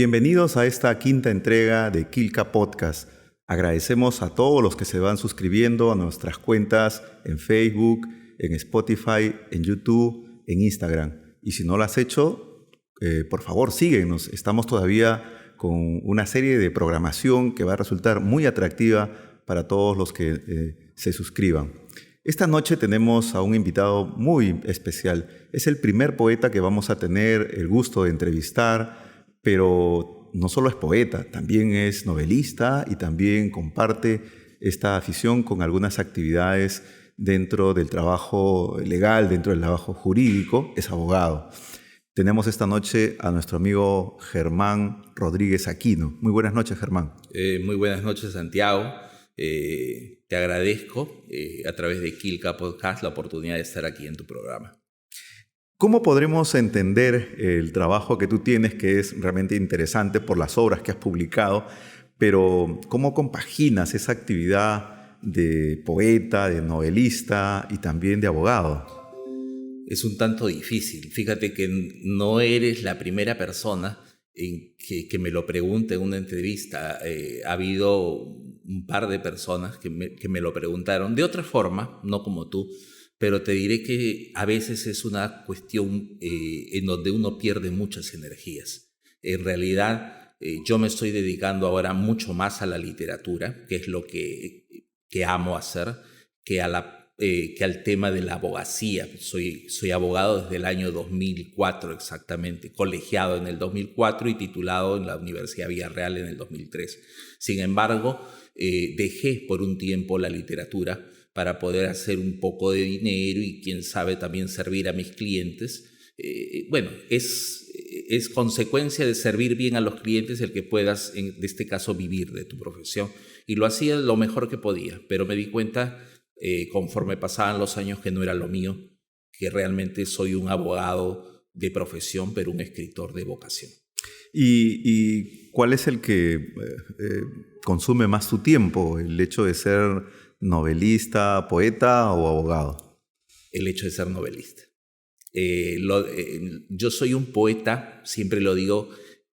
Bienvenidos a esta quinta entrega de Quilca Podcast. Agradecemos a todos los que se van suscribiendo a nuestras cuentas en Facebook, en Spotify, en YouTube, en Instagram. Y si no lo has hecho, por favor síguenos. Estamos todavía con una serie de programación que va a resultar muy atractiva para todos los que se suscriban. Esta noche tenemos a un invitado muy especial. Es el primer poeta que vamos a tener el gusto de entrevistar, pero no solo es poeta, también es novelista y también comparte esta afición con algunas actividades dentro del trabajo legal, dentro del trabajo jurídico. Es abogado. Tenemos esta noche a nuestro amigo Germán Rodríguez Aquino. Muy buenas noches, Germán. Muy buenas noches, Santiago. Te agradezco a través de Quilca Podcast la oportunidad de estar aquí en tu programa. ¿Cómo podremos entender el trabajo que tú tienes, que es realmente interesante por las obras que has publicado, pero cómo compaginas esa actividad de poeta, de novelista y también de abogado? Es un tanto difícil. Fíjate que no eres la primera persona que me lo pregunta en una entrevista. Ha habido un par de personas que me lo preguntaron de otra forma, no como tú, pero te diré que a veces es una cuestión en donde uno pierde muchas energías. En realidad, yo me estoy dedicando ahora mucho más a la literatura, que es lo que amo hacer, que al tema de la abogacía. Soy abogado desde el año 2004 exactamente, colegiado en el 2004 y titulado en la Universidad Villarreal en el 2003. Sin embargo, dejé por un tiempo la literatura para poder hacer un poco de dinero y quién sabe también servir a mis clientes. Es consecuencia de servir bien a los clientes el que puedas, en este caso, vivir de tu profesión. Y lo hacía lo mejor que podía, pero me di cuenta conforme pasaban los años que no era lo mío, que realmente soy un abogado de profesión, pero un escritor de vocación. ¿Y cuál es el que consume más tu tiempo? ¿El hecho de ser novelista, poeta o abogado? El hecho de ser novelista. Yo soy un poeta, siempre lo digo,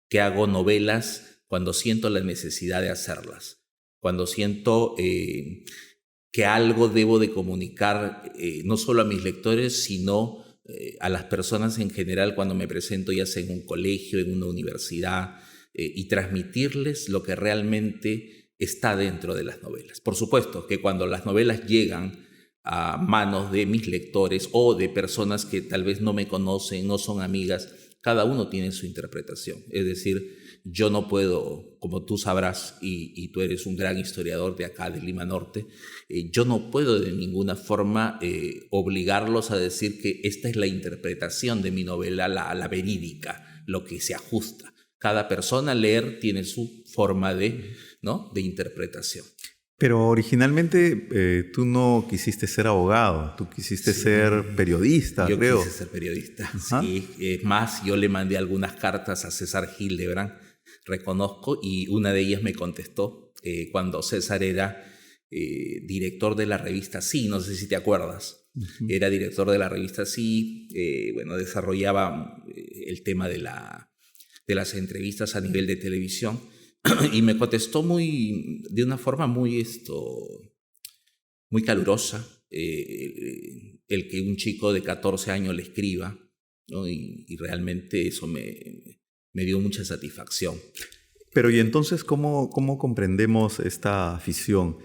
que hago novelas cuando siento la necesidad de hacerlas, cuando siento que algo debo de comunicar no solo a mis lectores, sino a las personas en general cuando me presento, ya sea en un colegio, en una universidad, y transmitirles lo que realmente está dentro de las novelas. Por supuesto que cuando las novelas llegan a manos de mis lectores o de personas que tal vez no me conocen, no son amigas, cada uno tiene su interpretación. Es decir, yo no puedo, como tú sabrás, y tú eres un gran historiador de acá, de Lima Norte, yo no puedo de ninguna forma obligarlos a decir que esta es la interpretación de mi novela, la verídica, lo que se ajusta. Cada persona al leer tiene su forma de interpretación. Pero originalmente tú no quisiste ser abogado, tú quisiste ser periodista, creo. Yo quise ser periodista, sí. Es más, yo le mandé algunas cartas a César Hildebrand, reconozco, y una de ellas me contestó cuando César era director de la revista Sí, no sé si te acuerdas. Uh-huh. Era director de la revista Sí, desarrollaba el tema de las entrevistas a nivel de televisión. Y me contestó de una forma muy calurosa, el que un chico de 14 años le escriba, ¿no? Y realmente eso me dio mucha satisfacción. Pero ¿y entonces cómo comprendemos esta afición?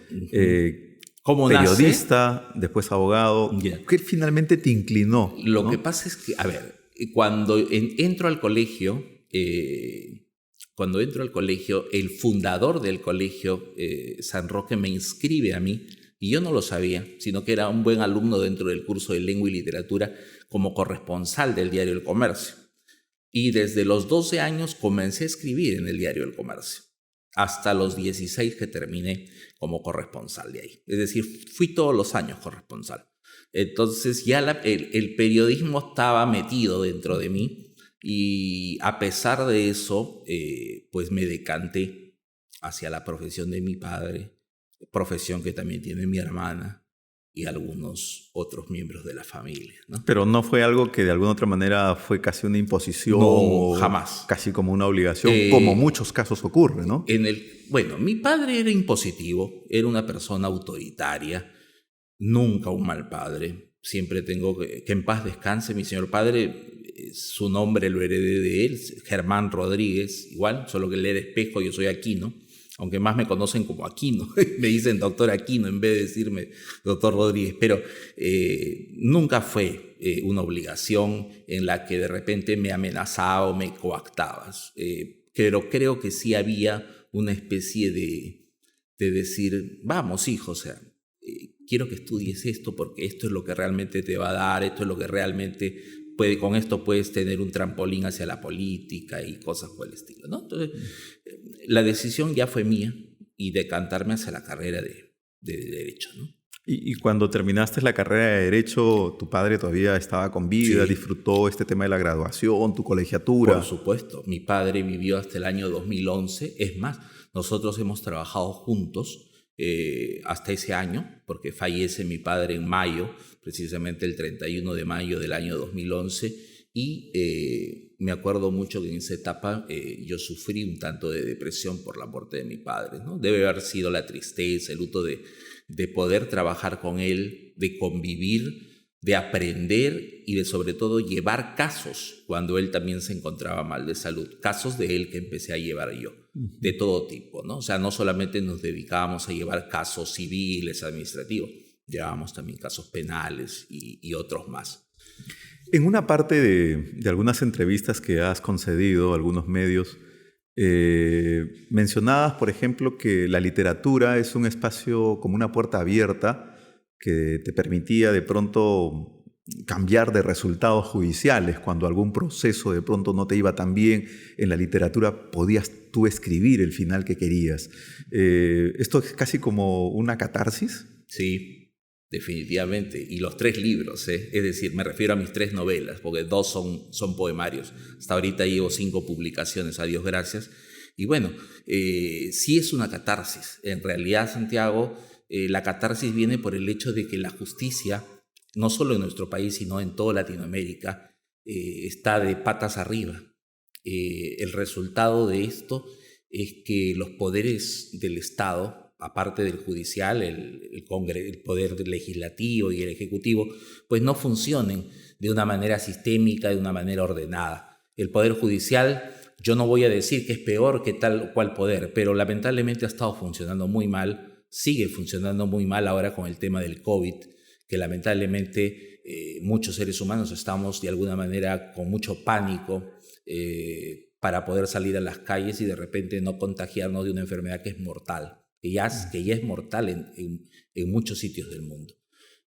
¿Cómo periodista, nace? Después abogado. Yeah. ¿Qué finalmente te inclinó? Lo que pasa es que, cuando entro al colegio... Cuando entro al colegio, el fundador del colegio, San Roque, me inscribe a mí, y yo no lo sabía, sino que era un buen alumno dentro del curso de Lengua y Literatura como corresponsal del diario El Comercio. Y desde los 12 años comencé a escribir en el diario El Comercio, hasta los 16 que terminé como corresponsal de ahí. Es decir, fui todos los años corresponsal. Entonces ya el periodismo estaba metido dentro de mí. Y a pesar de eso, pues me decanté hacia la profesión de mi padre, profesión que también tiene mi hermana, y algunos otros miembros de la familia, ¿no? Pero no fue algo que de alguna otra manera fue casi una imposición, No, o jamás. casi como una obligación, como muchos casos ocurre, ¿no? Bueno, mi padre era impositivo, era una persona autoritaria, nunca un mal padre. Siempre tengo que en paz descanse mi señor padre, su nombre lo heredé de él, Germán Rodríguez, igual, solo que él era Espejo, yo soy Aquino, aunque más me conocen como Aquino, me dicen doctor Aquino en vez de decirme doctor Rodríguez, pero nunca fue una obligación en la que de repente me amenazaba o me coactabas, pero creo que sí había una especie de decir, vamos hijo, o sea, quiero que estudies esto porque esto es lo que realmente te va a dar, esto es lo que realmente con esto puedes tener un trampolín hacia la política y cosas por el estilo, ¿no? Entonces, la decisión ya fue mía y decantarme hacia la carrera de Derecho, ¿no? Y cuando terminaste la carrera de Derecho, ¿tu padre todavía estaba con vida? Sí. ¿Disfrutó este tema de la graduación, tu colegiatura? Por supuesto. Mi padre vivió hasta el año 2011. Es más, nosotros hemos trabajado juntos hasta ese año, porque fallece mi padre en mayo, precisamente el 31 de mayo del año 2011, y me acuerdo mucho que en esa etapa yo sufrí un tanto de depresión por la muerte de mi padre, ¿no? Debe haber sido la tristeza, el luto de poder trabajar con él, de convivir, de aprender y de sobre todo llevar casos cuando él también se encontraba mal de salud, casos de él que empecé a llevar yo, de todo tipo, ¿no? O sea, no solamente nos dedicábamos a llevar casos civiles, administrativos, llevábamos también casos penales y otros más. En una parte de algunas entrevistas que has concedido a algunos medios, mencionabas, por ejemplo, que la literatura es un espacio como una puerta abierta que te permitía de pronto cambiar de resultados judiciales. Cuando algún proceso de pronto no te iba tan bien, en la literatura podías tú escribir el final que querías. ¿Esto es casi como una catarsis? Sí, definitivamente. Y los 3 libros, es decir, me refiero a mis 3 novelas, porque 2 son poemarios. Hasta ahorita llevo 5 publicaciones, a Dios gracias. Y bueno, sí es una catarsis. En realidad, Santiago, la catarsis viene por el hecho de que la justicia, no solo en nuestro país, sino en toda Latinoamérica, está de patas arriba. El resultado de esto es que los poderes del Estado, aparte del judicial, el poder legislativo y el ejecutivo, pues no funcionen de una manera sistémica, de una manera ordenada. El poder judicial, yo no voy a decir que es peor que tal o cual poder, pero lamentablemente ha estado funcionando muy mal, sigue funcionando muy mal ahora con el tema del COVID, que lamentablemente muchos seres humanos estamos de alguna manera con mucho pánico para poder salir a las calles y de repente no contagiarnos de una enfermedad que es mortal, que ya es mortal en muchos sitios del mundo.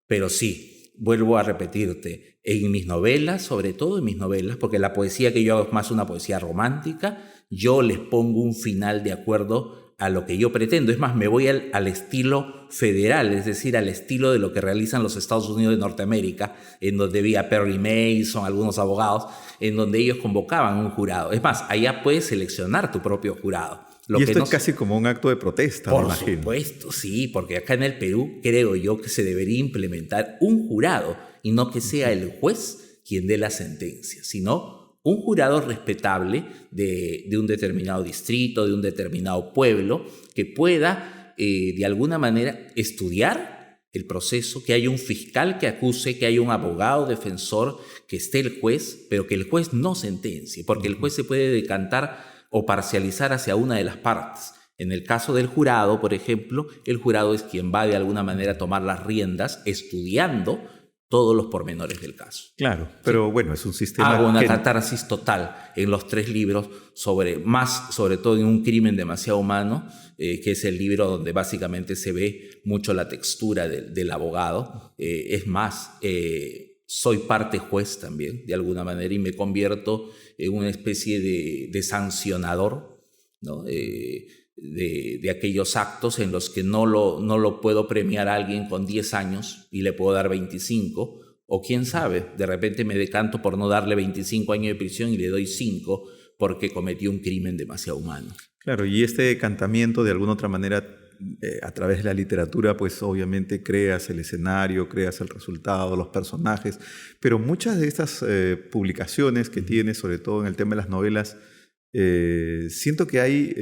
Pero sí, vuelvo a repetirte, en mis novelas, sobre todo en mis novelas, porque la poesía que yo hago es más una poesía romántica, yo les pongo un final de acuerdo a lo que yo pretendo. Es más, me voy al estilo federal, es decir, al estilo de lo que realizan los Estados Unidos de Norteamérica, en donde había Perry Mason, algunos abogados, en donde ellos convocaban un jurado. Es más, allá puedes seleccionar tu propio jurado. Y esto es casi como un acto de protesta, me imagino. Por supuesto, sí, porque acá en el Perú creo yo que se debería implementar un jurado y no que sea el juez quien dé la sentencia, sino un jurado respetable de un determinado distrito, de un determinado pueblo, que pueda de alguna manera estudiar el proceso, que haya un fiscal que acuse, que haya un abogado defensor, que esté el juez, pero que el juez no sentencie, porque el juez se puede decantar o parcializar hacia una de las partes. En el caso del jurado, por ejemplo, el jurado es quien va de alguna manera a tomar las riendas estudiando todos los pormenores del caso. Claro, pero sí. Bueno, es un sistema... Hago una catarsis total en los 3 libros, sobre todo en Un crimen demasiado humano, que es el libro donde básicamente se ve mucho la textura del abogado. Es más, soy parte juez también, de alguna manera, y me convierto en una especie de sancionador, ¿no? De aquellos actos en los que no lo puedo premiar a alguien con 10 años y le puedo dar 25, o quién sabe, de repente me decanto por no darle 25 años de prisión y le doy 5 porque cometió un crimen demasiado humano. Claro, y este decantamiento de alguna otra manera a través de la literatura, pues obviamente creas el escenario, creas el resultado, los personajes, pero muchas de estas publicaciones que tienes, sobre todo en el tema de las novelas, siento que hay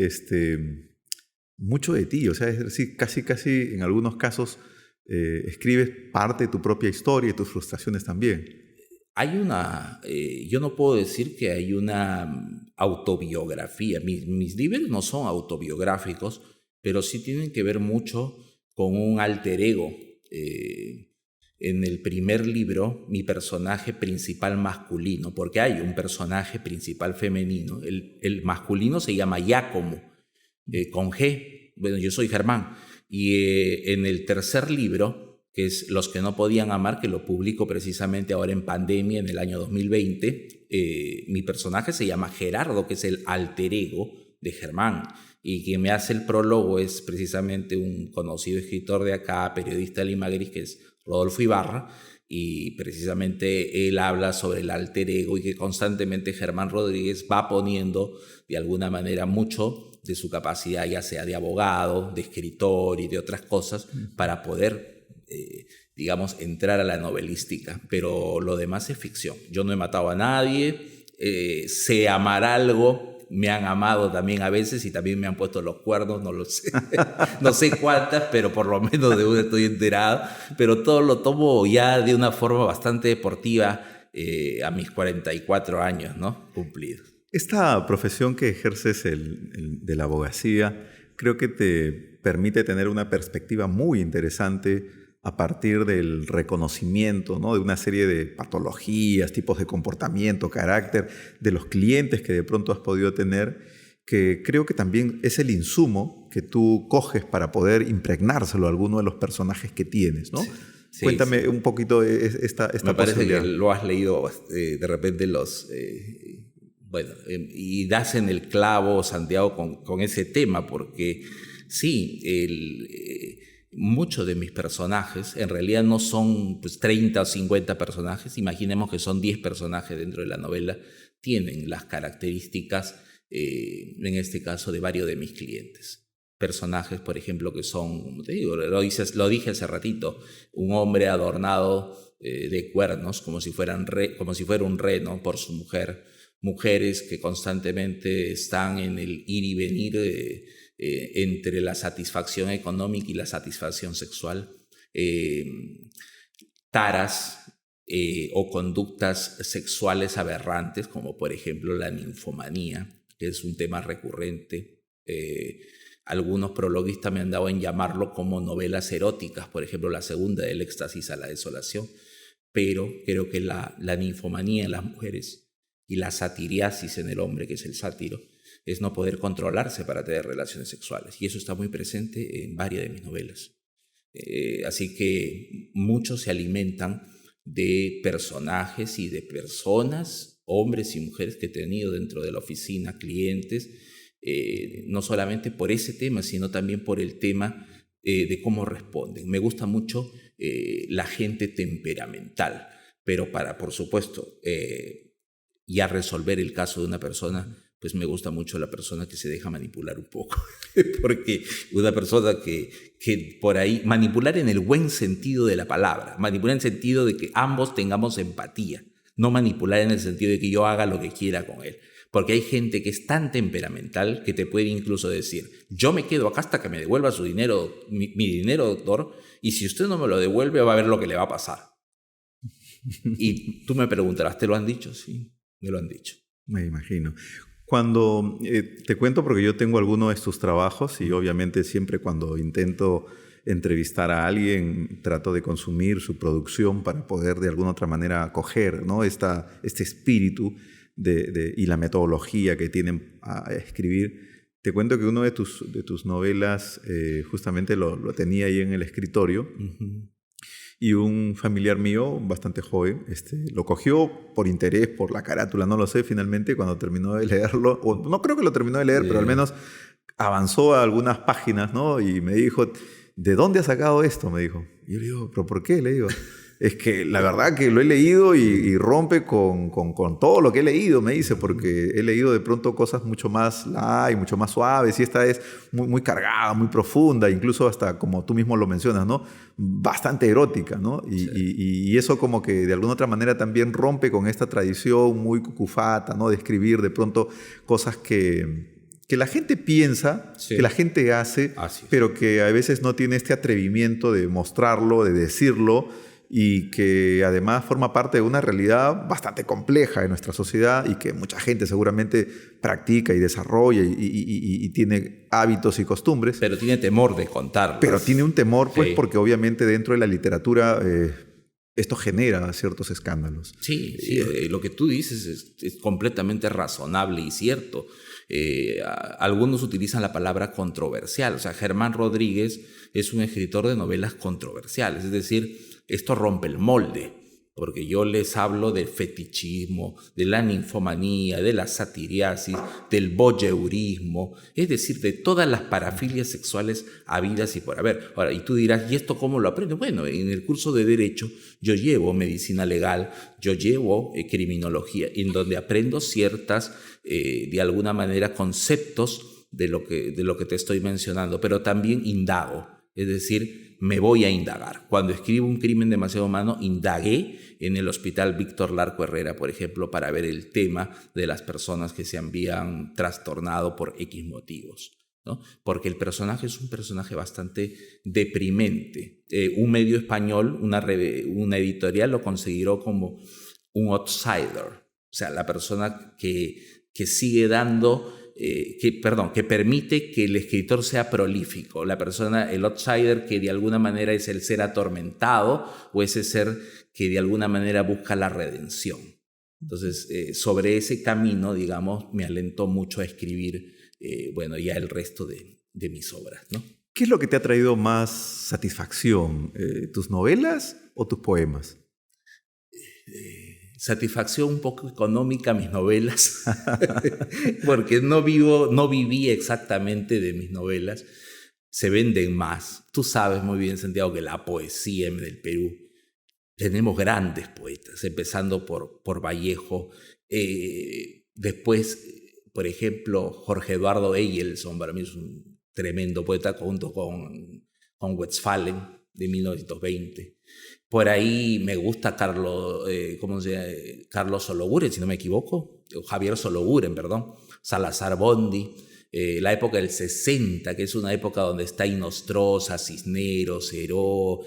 mucho de ti, o sea, es decir, casi en algunos casos escribes parte de tu propia historia y tus frustraciones también. Yo no puedo decir que hay una autobiografía. Mis libros no son autobiográficos, pero sí tienen que ver mucho con un alter ego. En el primer libro, mi personaje principal masculino, porque hay un personaje principal femenino, el masculino se llama Giacomo, con G. Bueno, yo soy Germán. Y en el tercer libro, que es Los que no podían amar, que lo publico precisamente ahora en pandemia, en el año 2020, mi personaje se llama Gerardo, que es el alter ego de Germán, y quien me hace el prólogo es precisamente un conocido escritor de acá, periodista de Lima Gris, que es Rodolfo Ibarra, y precisamente él habla sobre el alter ego y que constantemente Germán Rodríguez va poniendo de alguna manera mucho de su capacidad, ya sea de abogado, de escritor y de otras cosas, para poder digamos, entrar a la novelística, pero lo demás es ficción. Yo no he matado a nadie, sé amar algo, me han amado también a veces y también me han puesto los cuernos, no lo sé, no sé cuántas, pero por lo menos de una estoy enterado, pero todo lo tomo ya de una forma bastante deportiva a mis 44 años, ¿no? Cumplidos. Esta profesión que ejerces, de la abogacía, creo que te permite tener una perspectiva muy interesante a partir del reconocimiento, ¿no?, de una serie de patologías, tipos de comportamiento, carácter de los clientes que de pronto has podido tener, que creo que también es el insumo que tú coges para poder impregnárselo a alguno de los personajes que tienes, ¿no? Sí, cuéntame un poquito esta Me parece que lo has leído de repente y das en el clavo, Santiago, con ese tema, porque sí, muchos de mis personajes, en realidad no son 30 o 50 personajes, imaginemos que son 10 personajes dentro de la novela, tienen las características, en este caso, de varios de mis clientes. Personajes, por ejemplo, que son, te digo, lo dije hace ratito, un hombre adornado de cuernos, como si fuera un reno por su mujer, mujeres que constantemente están en el ir y venir entre la satisfacción económica y la satisfacción sexual, taras o conductas sexuales aberrantes, como por ejemplo la ninfomanía, que es un tema recurrente. Algunos prologuistas me han dado en llamarlo como novelas eróticas, por ejemplo la segunda, del éxtasis a la desolación, pero creo que la ninfomanía en las mujeres y la satiriasis en el hombre, que es el sátiro, es no poder controlarse para tener relaciones sexuales. Y eso está muy presente en varias de mis novelas. Así que muchos se alimentan de personajes y de personas, hombres y mujeres que he tenido dentro de la oficina, clientes, no solamente por ese tema, sino también por el tema de cómo responden. Me gusta mucho la gente temperamental, pero para, por supuesto, ya resolver el caso de una persona, pues me gusta mucho la persona que se deja manipular un poco. Porque una persona que por ahí, manipular en el buen sentido de la palabra, manipular en el sentido de que ambos tengamos empatía, no manipular en el sentido de que yo haga lo que quiera con él. Porque hay gente que es tan temperamental que te puede incluso decir, yo me quedo acá hasta que me devuelva su dinero, mi dinero, doctor, y si usted no me lo devuelve va a ver lo que le va a pasar. Y tú me preguntarás, ¿te lo han dicho? Sí, me lo han dicho. Me imagino. Cuando te cuento, porque yo tengo algunos de tus trabajos y obviamente siempre cuando intento entrevistar a alguien trato de consumir su producción para poder de alguna otra manera acoger, ¿no?, este espíritu y la metodología que tienen a escribir. Te cuento que uno de tus novelas justamente lo tenía ahí en el escritorio. Uh-huh. Y un familiar mío, bastante joven, lo cogió por interés, por la carátula, no lo sé, finalmente cuando terminó de leerlo, o no creo que lo terminó de leer, pero al menos avanzó a algunas páginas, ¿no? Y me dijo, ¿de dónde has sacado esto?, me dijo. Y yo le digo, ¿pero por qué?, le digo. Es que la verdad que lo he leído y rompe con todo lo que he leído, me dice, porque he leído de pronto cosas mucho más light, mucho más suaves, y esta es muy, muy cargada, muy profunda, incluso hasta, como tú mismo lo mencionas, ¿no? Bastante erótica, ¿no? Y eso como que de alguna otra manera también rompe con esta tradición muy cucufata, ¿no? De escribir de pronto cosas que la gente piensa, Sí. que la gente hace, Así es. pero que a veces no tiene este atrevimiento de mostrarlo, de decirlo, y que además forma parte de una realidad bastante compleja en nuestra sociedad y que mucha gente seguramente practica y desarrolla y tiene hábitos y costumbres. Pero tiene temor de contarlas. Pero tiene un temor, pues, Sí. porque obviamente dentro de la literatura esto genera ciertos escándalos. Sí, lo que tú dices es completamente razonable y cierto. Algunos utilizan la palabra controversial. O sea, Germán Rodríguez es un escritor de novelas controversiales. Es decir, esto rompe el molde, porque yo les hablo del fetichismo, de la ninfomanía, de la satiriasis, del voyeurismo, es decir, de todas las parafilias sexuales habidas y por haber. Ahora, y tú dirás, ¿y esto cómo lo aprendo? Bueno, en el curso de Derecho yo llevo medicina legal, yo llevo criminología, en donde aprendo ciertas, de alguna manera, conceptos de lo que te estoy mencionando, pero también indago, es decir, me voy a indagar. Cuando escribo Un crimen demasiado humano, indagué en el Hospital Víctor Larco Herrera, por ejemplo, para ver el tema de las personas que se habían trastornado por X motivos, ¿no? Porque el personaje es un personaje bastante deprimente. Un medio español, una editorial, lo consideró como un outsider, o sea, la persona que sigue dando... que permite que el escritor sea prolífico, la persona, el outsider, que de alguna manera es el ser atormentado o ese ser que de alguna manera busca la redención. Entonces, sobre ese camino, digamos, me alentó mucho a escribir, bueno, ya el resto de mis obras, ¿no? ¿Qué es lo que te ha traído más satisfacción? ¿Tus novelas o tus poemas? Satisfacción un poco económica mis novelas, porque no viví exactamente de mis novelas. Se venden más. Tú sabes muy bien, Santiago, que la poesía en el Perú, tenemos grandes poetas, empezando por Vallejo. Después, por ejemplo, Jorge Eduardo Eyelson, para mí es un tremendo poeta, junto con Westphalen, de 1920. Por ahí me gusta Carlos Sologuren, si no me equivoco, Javier Sologuren, perdón, Salazar Bondi, la época del 60, que es una época donde está Inostroza, Cisneros, Heró,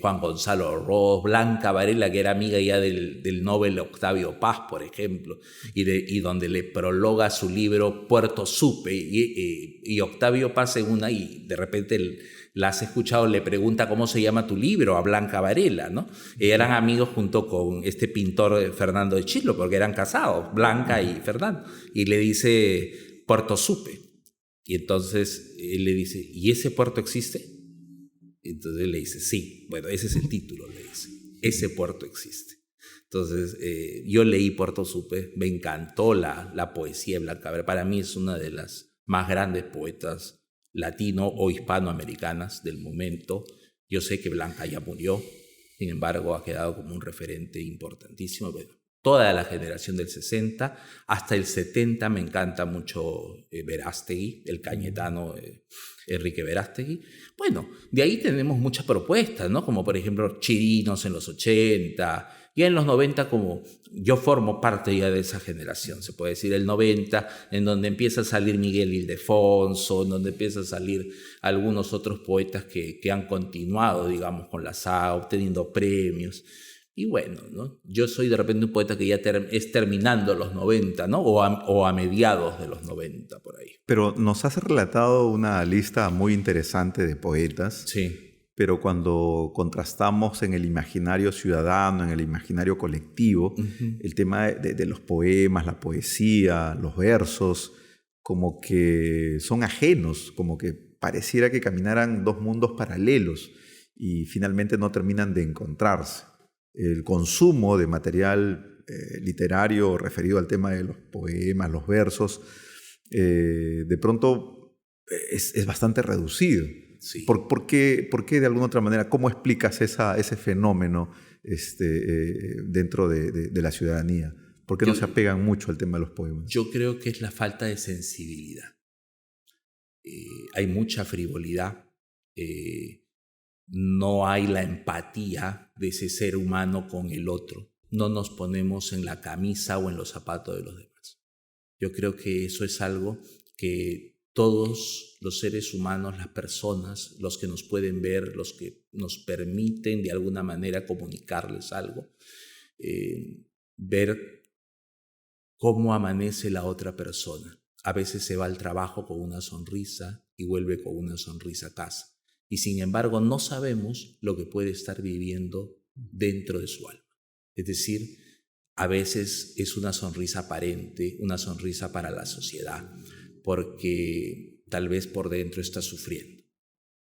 Juan Gonzalo Ross, Blanca Varela, que era amiga ya del Nobel Octavio Paz, por ejemplo, y donde le prologa su libro Puerto Supe, y Octavio Paz en una, y de repente la has escuchado, le pregunta cómo se llama tu libro a Blanca Varela, ¿no? Eran amigos junto con este pintor Fernando de Chilo, porque eran casados, Blanca y Fernando, y le dice Puerto Supe, y entonces él le dice, ¿y ese puerto existe? Y entonces él le dice, sí, bueno, ese es el título, le dice, ese puerto existe. Entonces yo leí Puerto Supe, me encantó la poesía de Blanca Varela, para mí es una de las más grandes poetas latino o hispanoamericanas del momento. Yo sé que Blanca ya murió, sin embargo ha quedado como un referente importantísimo. Bueno, toda la generación del 60 hasta el 70 me encanta mucho Verástegui, el cañetano Enrique Verástegui. Bueno, de ahí tenemos muchas propuestas, ¿no? Como por ejemplo Chirinos en los 80, ya en los 90, como yo formo parte ya de esa generación, se puede decir el 90, en donde empieza a salir Miguel Ildefonso, en donde empieza a salir algunos otros poetas que han continuado, digamos, con la saga, obteniendo premios. Y bueno, ¿no? Yo soy de repente un poeta que ya es terminando los 90, ¿no? O a mediados de los 90, por ahí. Pero nos has relatado una lista muy interesante de poetas. Sí. Pero cuando contrastamos en el imaginario ciudadano, en el imaginario colectivo, el tema de los poemas, la poesía, los versos, como que son ajenos, como que pareciera que caminaran dos mundos paralelos y finalmente no terminan de encontrarse. El consumo de material literario referido al tema de los poemas, los versos, de pronto es bastante reducido. Sí. ¿Por qué de alguna otra manera? ¿Cómo explicas ese fenómeno dentro de la ciudadanía? ¿Por qué no se apegan mucho al tema de los poemas? Yo creo que es la falta de sensibilidad. Hay mucha frivolidad. No hay la empatía de ese ser humano con el otro. No nos ponemos en la camisa o en los zapatos de los demás. Yo creo que eso es algo que todos los seres humanos, las personas, los que nos pueden ver, los que nos permiten de alguna manera comunicarles algo, ver cómo amanece la otra persona. A veces se va al trabajo con una sonrisa y vuelve con una sonrisa a casa. Y sin embargo no sabemos lo que puede estar viviendo dentro de su alma. Es decir, a veces es una sonrisa aparente, una sonrisa para la sociedad, porque tal vez por dentro está sufriendo.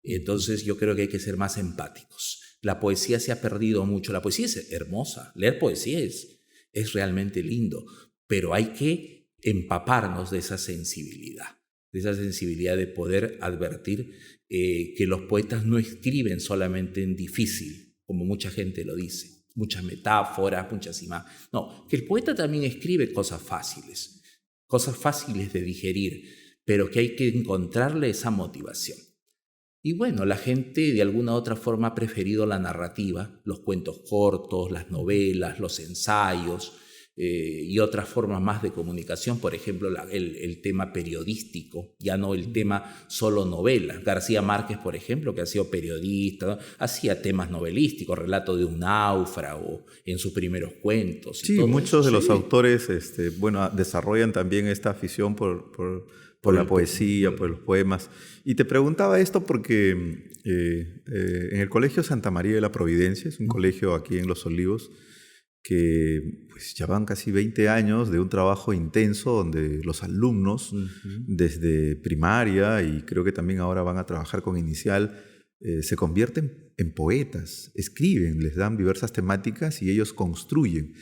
Entonces yo creo que hay que ser más empáticos. La poesía se ha perdido mucho. La poesía es hermosa. Leer poesía es realmente lindo, pero hay que empaparnos de esa sensibilidad de poder advertir que los poetas no escriben solamente en difícil, como mucha gente lo dice, muchas metáforas, muchas imágenes. No, que el poeta también escribe cosas fáciles de digerir, pero que hay que encontrarle esa motivación. Y bueno, la gente de alguna u otra forma ha preferido la narrativa, los cuentos cortos, las novelas, los ensayos, y otras formas más de comunicación, por ejemplo, el tema periodístico, ya no el tema solo novela. García Márquez, por ejemplo, que ha sido periodista, ¿no? Hacía temas novelísticos, relato de un náufrago en sus primeros cuentos. Sí, muchos de los autores desarrollan también esta afición por la poesía, por los poemas. Y te preguntaba esto porque en el Colegio Santa María de la Providencia, es un colegio aquí en Los Olivos, que pues ya van casi 20 años de un trabajo intenso donde los alumnos, desde primaria y creo que también ahora van a trabajar con inicial, se convierten en poetas, escriben, les dan diversas temáticas y ellos construyen.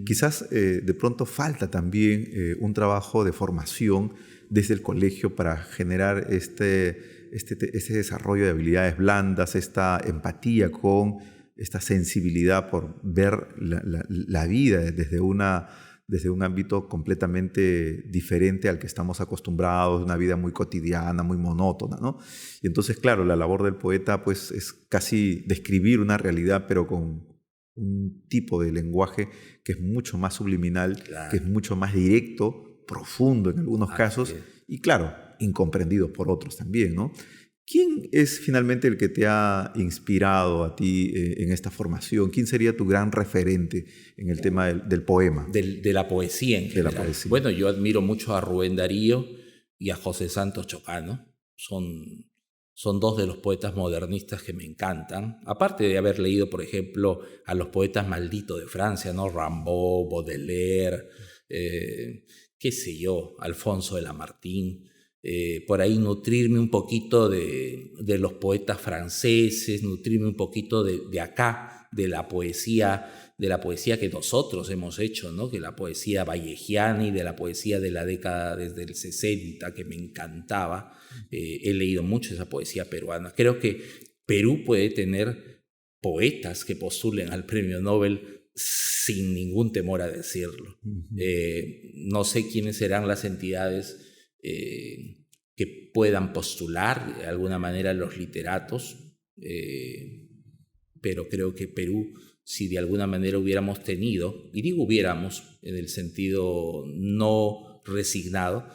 Quizás de pronto falta también un trabajo de formación desde el colegio para generar ese desarrollo de habilidades blandas, esta empatía con esta sensibilidad por ver la vida desde un ámbito completamente diferente al que estamos acostumbrados, una vida muy cotidiana, muy monótona, ¿no? Y entonces, claro, la labor del poeta pues, es casi describir una realidad, pero con un tipo de lenguaje que es mucho más subliminal, claro, que es mucho más directo, profundo en algunos casos, y claro, incomprendido por otros también, ¿no? ¿Quién es finalmente el que te ha inspirado a ti en esta formación? ¿Quién sería tu gran referente en el tema del poema? De la poesía en general. Bueno, yo admiro mucho a Rubén Darío y a José Santos Chocano. Son dos de los poetas modernistas que me encantan. Aparte de haber leído, por ejemplo, a los poetas malditos de Francia, ¿no? Rimbaud, Baudelaire, qué sé yo, Alfonso de Lamartine. Por ahí nutrirme un poquito de los poetas franceses, nutrirme un poquito de acá, de la poesía que nosotros hemos hecho, ¿no? Que la poesía vallejiana y de la poesía de la década desde el 60, que me encantaba. He leído mucho esa poesía peruana. Creo que Perú puede tener poetas que postulen al premio Nobel sin ningún temor a decirlo. No sé quiénes serán las entidades que puedan postular de alguna manera los literatos, pero creo que Perú, si de alguna manera hubiéramos tenido, y digo hubiéramos en el sentido no resignado,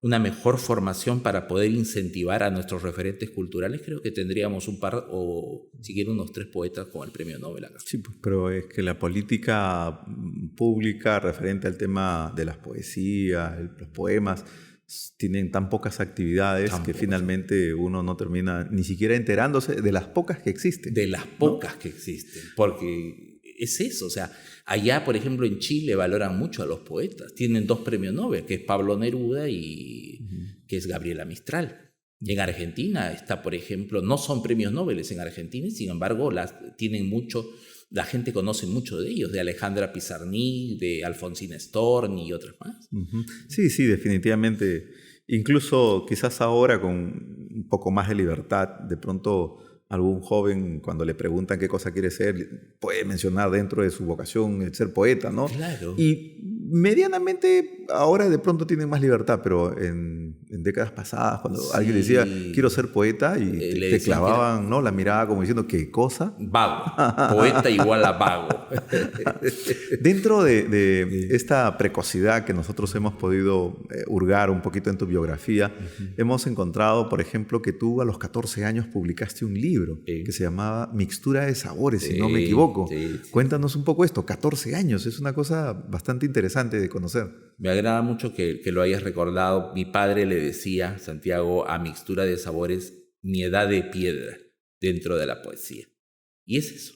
una mejor formación para poder incentivar a nuestros referentes culturales, creo que tendríamos un par o siquiera unos 3 poetas con el premio Nobel acá. Sí, pues, pero es que la política pública referente al tema de las poesías, los poemas, tienen tan pocas actividades que finalmente uno no termina ni siquiera enterándose de las pocas que existen. De las pocas, ¿no?, que existen, porque es eso, o sea, allá, por ejemplo, en Chile valoran mucho a los poetas. Tienen 2 premios Nobel, que es Pablo Neruda y que es Gabriela Mistral. Y en Argentina está, por ejemplo, no son premios Nobel en Argentina, y sin embargo la gente conoce mucho de ellos, de Alejandra Pizarnik, de Alfonsina Storni y otras más. Sí, definitivamente. Incluso quizás ahora con un poco más de libertad, de pronto algún joven cuando le preguntan qué cosa quiere ser, puede mencionar dentro de su vocación el ser poeta, ¿no? Claro. Y medianamente ahora de pronto tienen más libertad, pero en décadas pasadas, cuando alguien decía, quiero ser poeta, y te clavaban, ¿no?, la mirada como diciendo, ¿qué cosa? Vago. Poeta igual a vago. Dentro de esta precocidad que nosotros hemos podido hurgar un poquito en tu biografía, hemos encontrado, por ejemplo, que tú a los 14 años publicaste un libro que se llamaba Mixtura de Sabores, si no me equivoco. Cuéntanos un poco esto, 14 años, es una cosa bastante interesante de conocer. Me agrada mucho que lo hayas recordado. Mi padre le decía, Santiago, a Mixtura de Sabores, mi edad de piedra dentro de la poesía. Y es eso.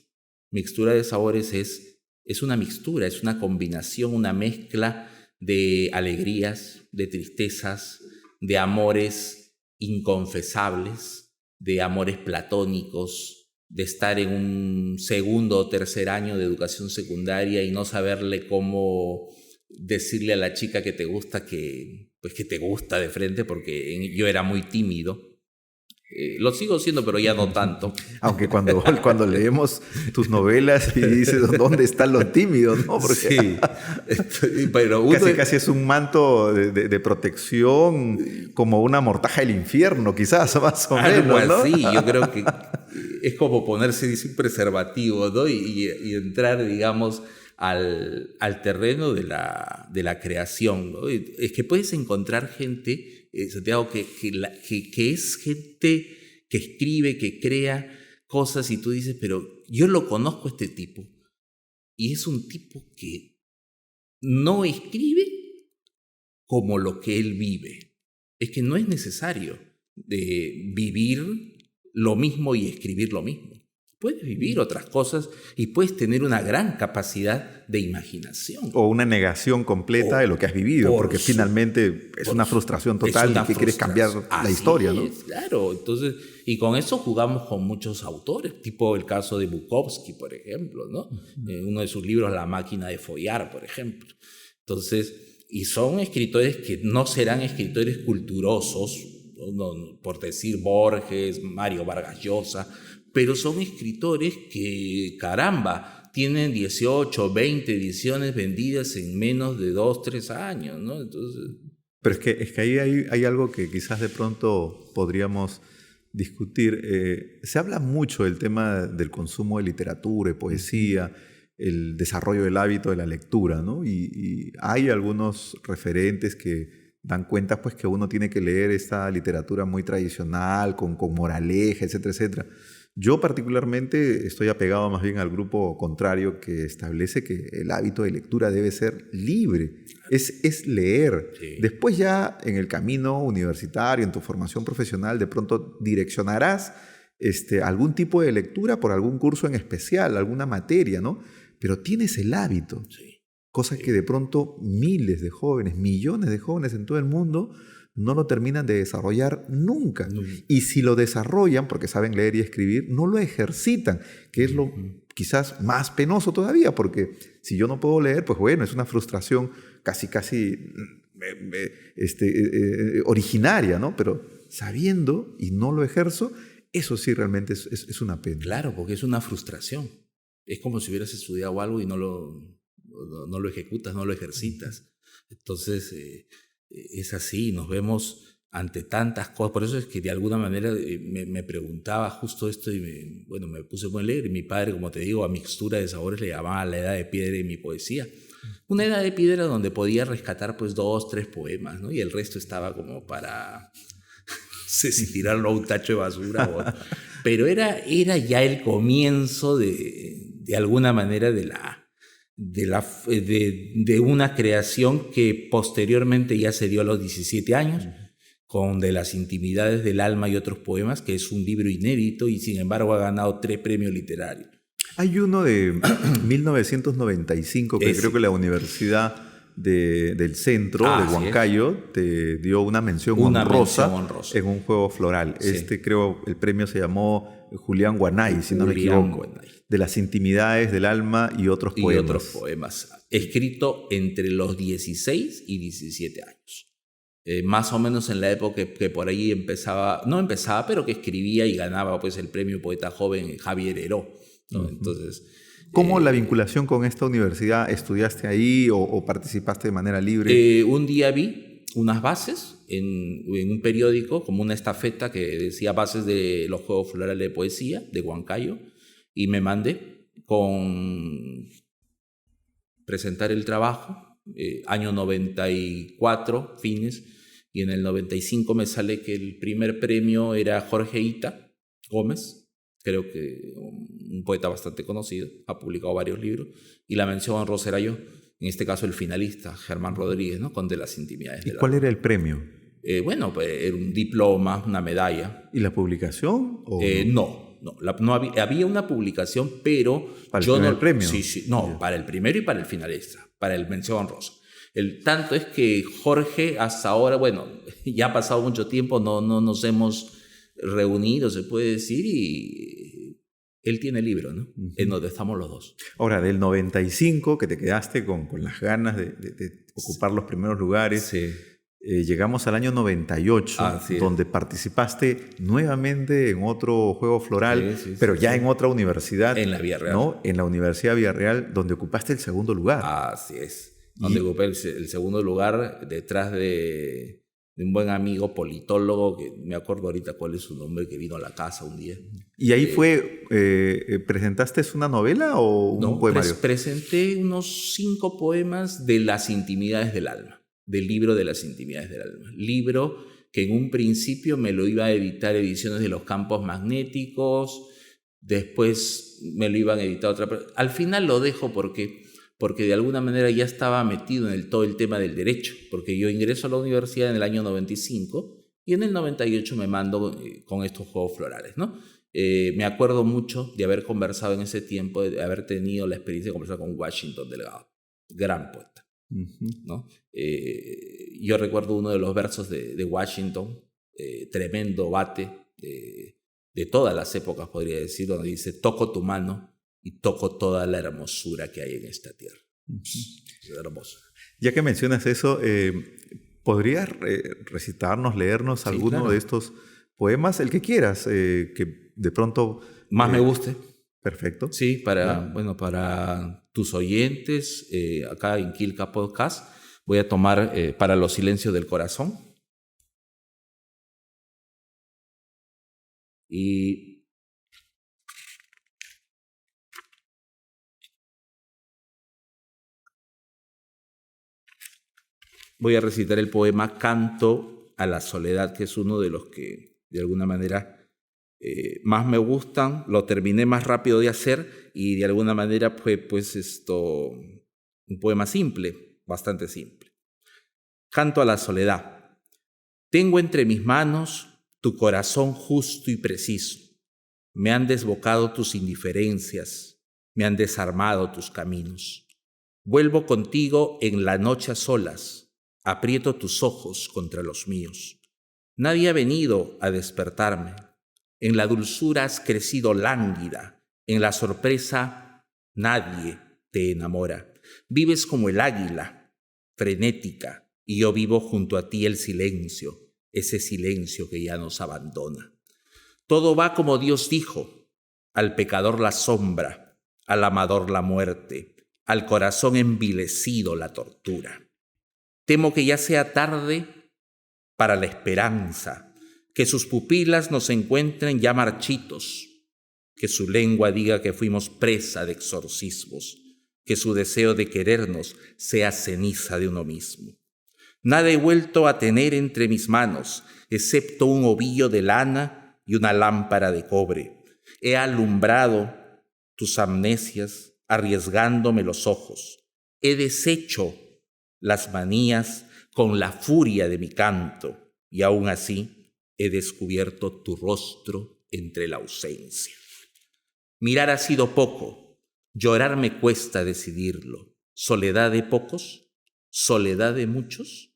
Mixtura de Sabores es una mixtura, es una combinación, una mezcla de alegrías, de tristezas, de amores inconfesables, de amores platónicos, de estar en un segundo o tercer año de educación secundaria y no saberle cómo decirle a la chica que te gusta que te gusta de frente, porque yo era muy tímido. Lo sigo siendo, pero ya no tanto. Aunque cuando leemos tus novelas y dices, ¿dónde está lo tímido?, ¿no? Porque sí. Pero casi es un manto de protección, como una mortaja del infierno, quizás, más o menos, ¿no? Sí, yo creo que es como ponerse un preservativo, ¿no? Y entrar, digamos, al terreno de la creación, ¿no? Es que puedes encontrar gente, Santiago, que es gente que escribe, que crea cosas, y tú dices, pero yo lo conozco a este tipo, y es un tipo que no escribe como lo que él vive. Es que no es necesario vivir lo mismo y escribir lo mismo. Puedes vivir otras cosas y puedes tener una gran capacidad de imaginación. O una negación completa de lo que has vivido, porque finalmente es una frustración total y que quieres cambiar la historia, ¿no? Claro, entonces, y con eso jugamos con muchos autores, tipo el caso de Bukowski, por ejemplo, ¿no? Uno de sus libros, La máquina de follar, por ejemplo. Entonces, y son escritores que no serán escritores culturosos, ¿no? Por decir Borges, Mario Vargas Llosa, pero son escritores que, caramba, tienen 18, 20 ediciones vendidas en menos de 2, 3 años, ¿no? Entonces... Pero es que ahí hay algo que quizás de pronto podríamos discutir. Se habla mucho del tema del consumo de literatura y poesía, el desarrollo del hábito de la lectura, ¿no? Y hay algunos referentes que dan cuenta, pues, que uno tiene que leer esta literatura muy tradicional, con moraleja, etcétera, etcétera. Yo particularmente estoy apegado más bien al grupo contrario, que establece que el hábito de lectura debe ser libre, es leer. Sí. Después ya en el camino universitario, en tu formación profesional, de pronto direccionarás algún tipo de lectura por algún curso en especial, alguna materia, ¿no? Pero tienes el hábito, sí. Cosa que de pronto miles de jóvenes, millones de jóvenes en todo el mundo no lo terminan de desarrollar nunca. Y si lo desarrollan, porque saben leer y escribir, no lo ejercitan, que es lo quizás más penoso todavía, porque si yo no puedo leer, pues bueno, es una frustración casi originaria, ¿no? Pero sabiendo y no lo ejerzo, eso sí realmente es una pena. Claro, porque es una frustración. Es como si hubieras estudiado algo y no lo ejecutas, no lo ejercitas. Entonces... es así, nos vemos ante tantas cosas. Por eso es que de alguna manera me preguntaba justo esto y me puse muy alegre. Mi padre, como te digo, a Mixtura de Sabores le llamaba La Edad de Piedra en mi poesía. Una edad de piedra donde podía rescatar pues 2, 3 poemas, ¿no? Y el resto estaba como para no sé si tirarlo a un tacho de basura. Pero era ya el comienzo de alguna manera de una creación que posteriormente ya se dio a los 17 años, con De las intimidades del alma y otros poemas, que es un libro inédito y sin embargo ha ganado 3 premios literarios. Hay uno de 1995 que creo que la Universidad del Centro de Huancayo te dio una mención honrosa en un juego floral. Sí. Creo el premio se llamó Julián Guanay, si no me equivoco. De las intimidades del alma y otros poemas. Escrito entre los 16 y 17 años. más o menos en la época que por ahí no empezaba, pero que escribía y ganaba pues el premio Poeta Joven Javier Heró, ¿no? Entonces, ¿cómo la vinculación con esta universidad? ¿Estudiaste ahí o participaste de manera libre? un día vi unas bases en un periódico, como una estafeta que decía bases de los Juegos Florales de Poesía de Huancayo, y me mandé con presentar el trabajo, año 94, fines, y en el 95 me sale que el primer premio era Jorge Ita Gómez, creo que un poeta bastante conocido, ha publicado varios libros, y la mención honrosa era yo, en este caso el finalista, Germán Rodríguez, ¿no? Con De las intimidades ¿Y del cuál alma. era el premio? Bueno, pues era un diploma, una medalla. ¿Y la publicación? ¿O No había una publicación, pero ¿Para el yo primer no... premio? Sí, no, para el primero y para el finalista, para el mención honrosa. El tanto es que Jorge hasta ahora, bueno, ya ha pasado mucho tiempo, no nos hemos reunido, se puede decir, y él tiene el libro, ¿no? En donde estamos los dos. Ahora, del 95, que te quedaste con las ganas de ocupar los primeros lugares, Sí. Llegamos al año 98, donde participaste nuevamente en otro juego floral, pero ya en otra universidad. En la Villarreal. ¿No? En la Universidad Villarreal, donde ocupaste el segundo lugar. Así es. Donde ocupé el segundo lugar detrás de un buen amigo politólogo, que me acuerdo ahorita cuál es su nombre, que vino a la casa un día. ¿Y ahí presentaste una novela o un poemario? Presenté unos 5 poemas de Las intimidades del alma, del libro de Las intimidades del alma. Libro que en un principio me lo iba a editar Ediciones de los Campos Magnéticos, después me lo iban a editar otra persona. Al final lo dejo porque de alguna manera ya estaba metido en todo el tema del derecho, porque yo ingreso a la universidad en el año 95 y en el 98 me mando con estos Juegos Florales, ¿no? Me acuerdo mucho de haber conversado en ese tiempo, de haber tenido la experiencia de conversar con Washington Delgado, gran poeta, ¿no? Yo recuerdo uno de los versos de Washington, tremendo bate de todas las épocas, podría decir, donde dice: toco tu mano y toco toda la hermosura que hay en esta tierra. Es hermoso. Ya que mencionas eso, ¿podrías recitarnos, leernos alguno de estos poemas? El que quieras, que de pronto... Más me guste. Perfecto. Sí, para tus oyentes, acá en Quilca Podcast, voy a tomar Para los silencios del corazón. Y voy a recitar el poema Canto a la soledad, que es uno de los que de alguna manera más me gustan. Lo terminé más rápido de hacer y de alguna manera fue un poema simple, bastante simple. Canto a la soledad. Tengo entre mis manos tu corazón justo y preciso. Me han desbocado tus indiferencias, me han desarmado tus caminos. Vuelvo contigo en la noche a solas, aprieto tus ojos contra los míos. Nadie ha venido a despertarme. En la dulzura has crecido lánguida, en la sorpresa nadie te enamora. Vives como el águila, frenética, y yo vivo junto a ti el silencio, ese silencio que ya nos abandona. Todo va como Dios dijo: al pecador la sombra, al amador la muerte, al corazón envilecido la tortura. Temo que ya sea tarde para la esperanza, que sus pupilas nos encuentren ya marchitos, que su lengua diga que fuimos presa de exorcismos, que su deseo de querernos sea ceniza de uno mismo. Nada he vuelto a tener entre mis manos, excepto un ovillo de lana y una lámpara de cobre. He alumbrado tus amnesias, arriesgándome los ojos. He deshecho las manías con la furia de mi canto, y aún así he descubierto tu rostro entre la ausencia. Mirar ha sido poco, llorar me cuesta decidirlo. ¿Soledad de pocos? ¿Soledad de muchos?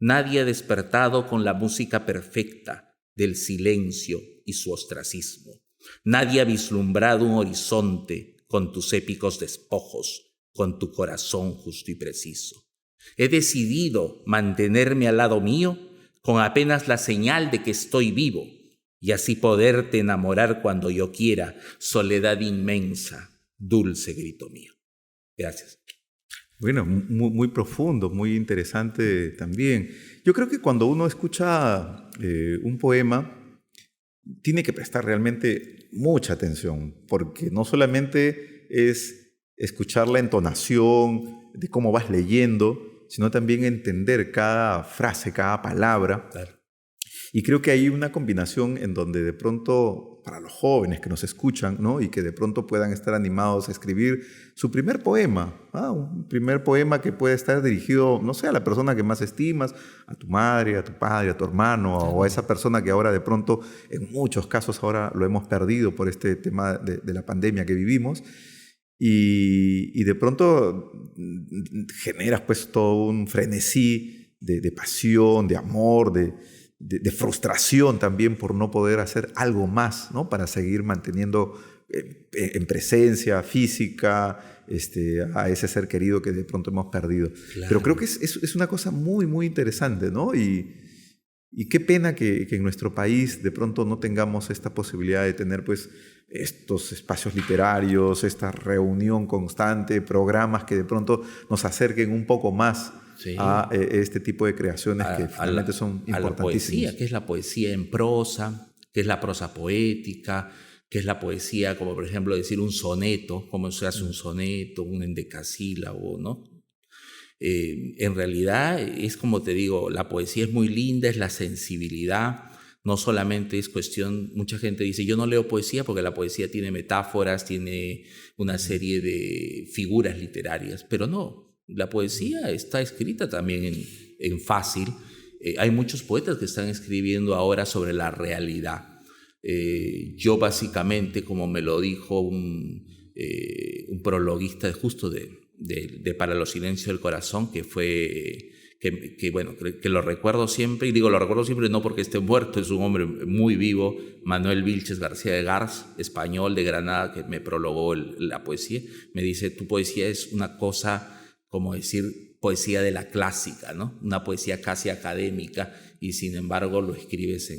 Nadie ha despertado con la música perfecta del silencio y su ostracismo. Nadie ha vislumbrado un horizonte con tus épicos despojos, con tu corazón justo y preciso. He decidido mantenerme al lado mío con apenas la señal de que estoy vivo, y así poderte enamorar cuando yo quiera, soledad inmensa, dulce grito mío. Gracias. Bueno, muy profundo, muy interesante también. Yo creo que cuando uno escucha un poema, tiene que prestar realmente mucha atención, porque no solamente es escuchar la entonación de cómo vas leyendo, sino también entender cada frase, cada palabra. Claro. Y creo que hay una combinación en donde de pronto, para los jóvenes que nos escuchan, ¿no? Y que de pronto puedan estar animados a escribir su primer poema, un primer poema que puede estar dirigido, no sé, a la persona que más estimas, a tu madre, a tu padre, a tu hermano, o a esa persona que ahora de pronto, en muchos casos ahora lo hemos perdido por este tema de la pandemia que vivimos. Y de pronto generas pues todo un frenesí de pasión, de amor, de frustración también por no poder hacer algo más, ¿no? Para seguir manteniendo en presencia física a ese ser querido que de pronto hemos perdido. Claro. Pero creo que es una cosa muy, muy interesante, ¿no? Y qué pena que en nuestro país de pronto no tengamos esta posibilidad de tener pues estos espacios literarios, esta reunión constante, programas que de pronto nos acerquen un poco más a este tipo de creaciones que finalmente son importantísimas. A la poesía, que es la poesía en prosa, que es la prosa poética, que es la poesía, como por ejemplo decir un soneto, cómo se hace un soneto, un endecasílabo, ¿no? En realidad es como te digo, la poesía es muy linda, es la sensibilidad, no solamente es cuestión, mucha gente dice, yo no leo poesía porque la poesía tiene metáforas, tiene una serie de figuras literarias, pero no. La poesía está escrita también en fácil. Hay muchos poetas que están escribiendo ahora sobre la realidad. Yo básicamente, como me lo dijo un prologuista justo de Para los silencios del corazón, que fue, que lo recuerdo siempre, y digo lo recuerdo siempre no porque esté muerto, es un hombre muy vivo, Manuel Vilches García de Gars, español de Granada, que me prologó la poesía, me dice, tu poesía es una cosa, como decir, poesía de la clásica, ¿no? Una poesía casi académica, y sin embargo lo escribes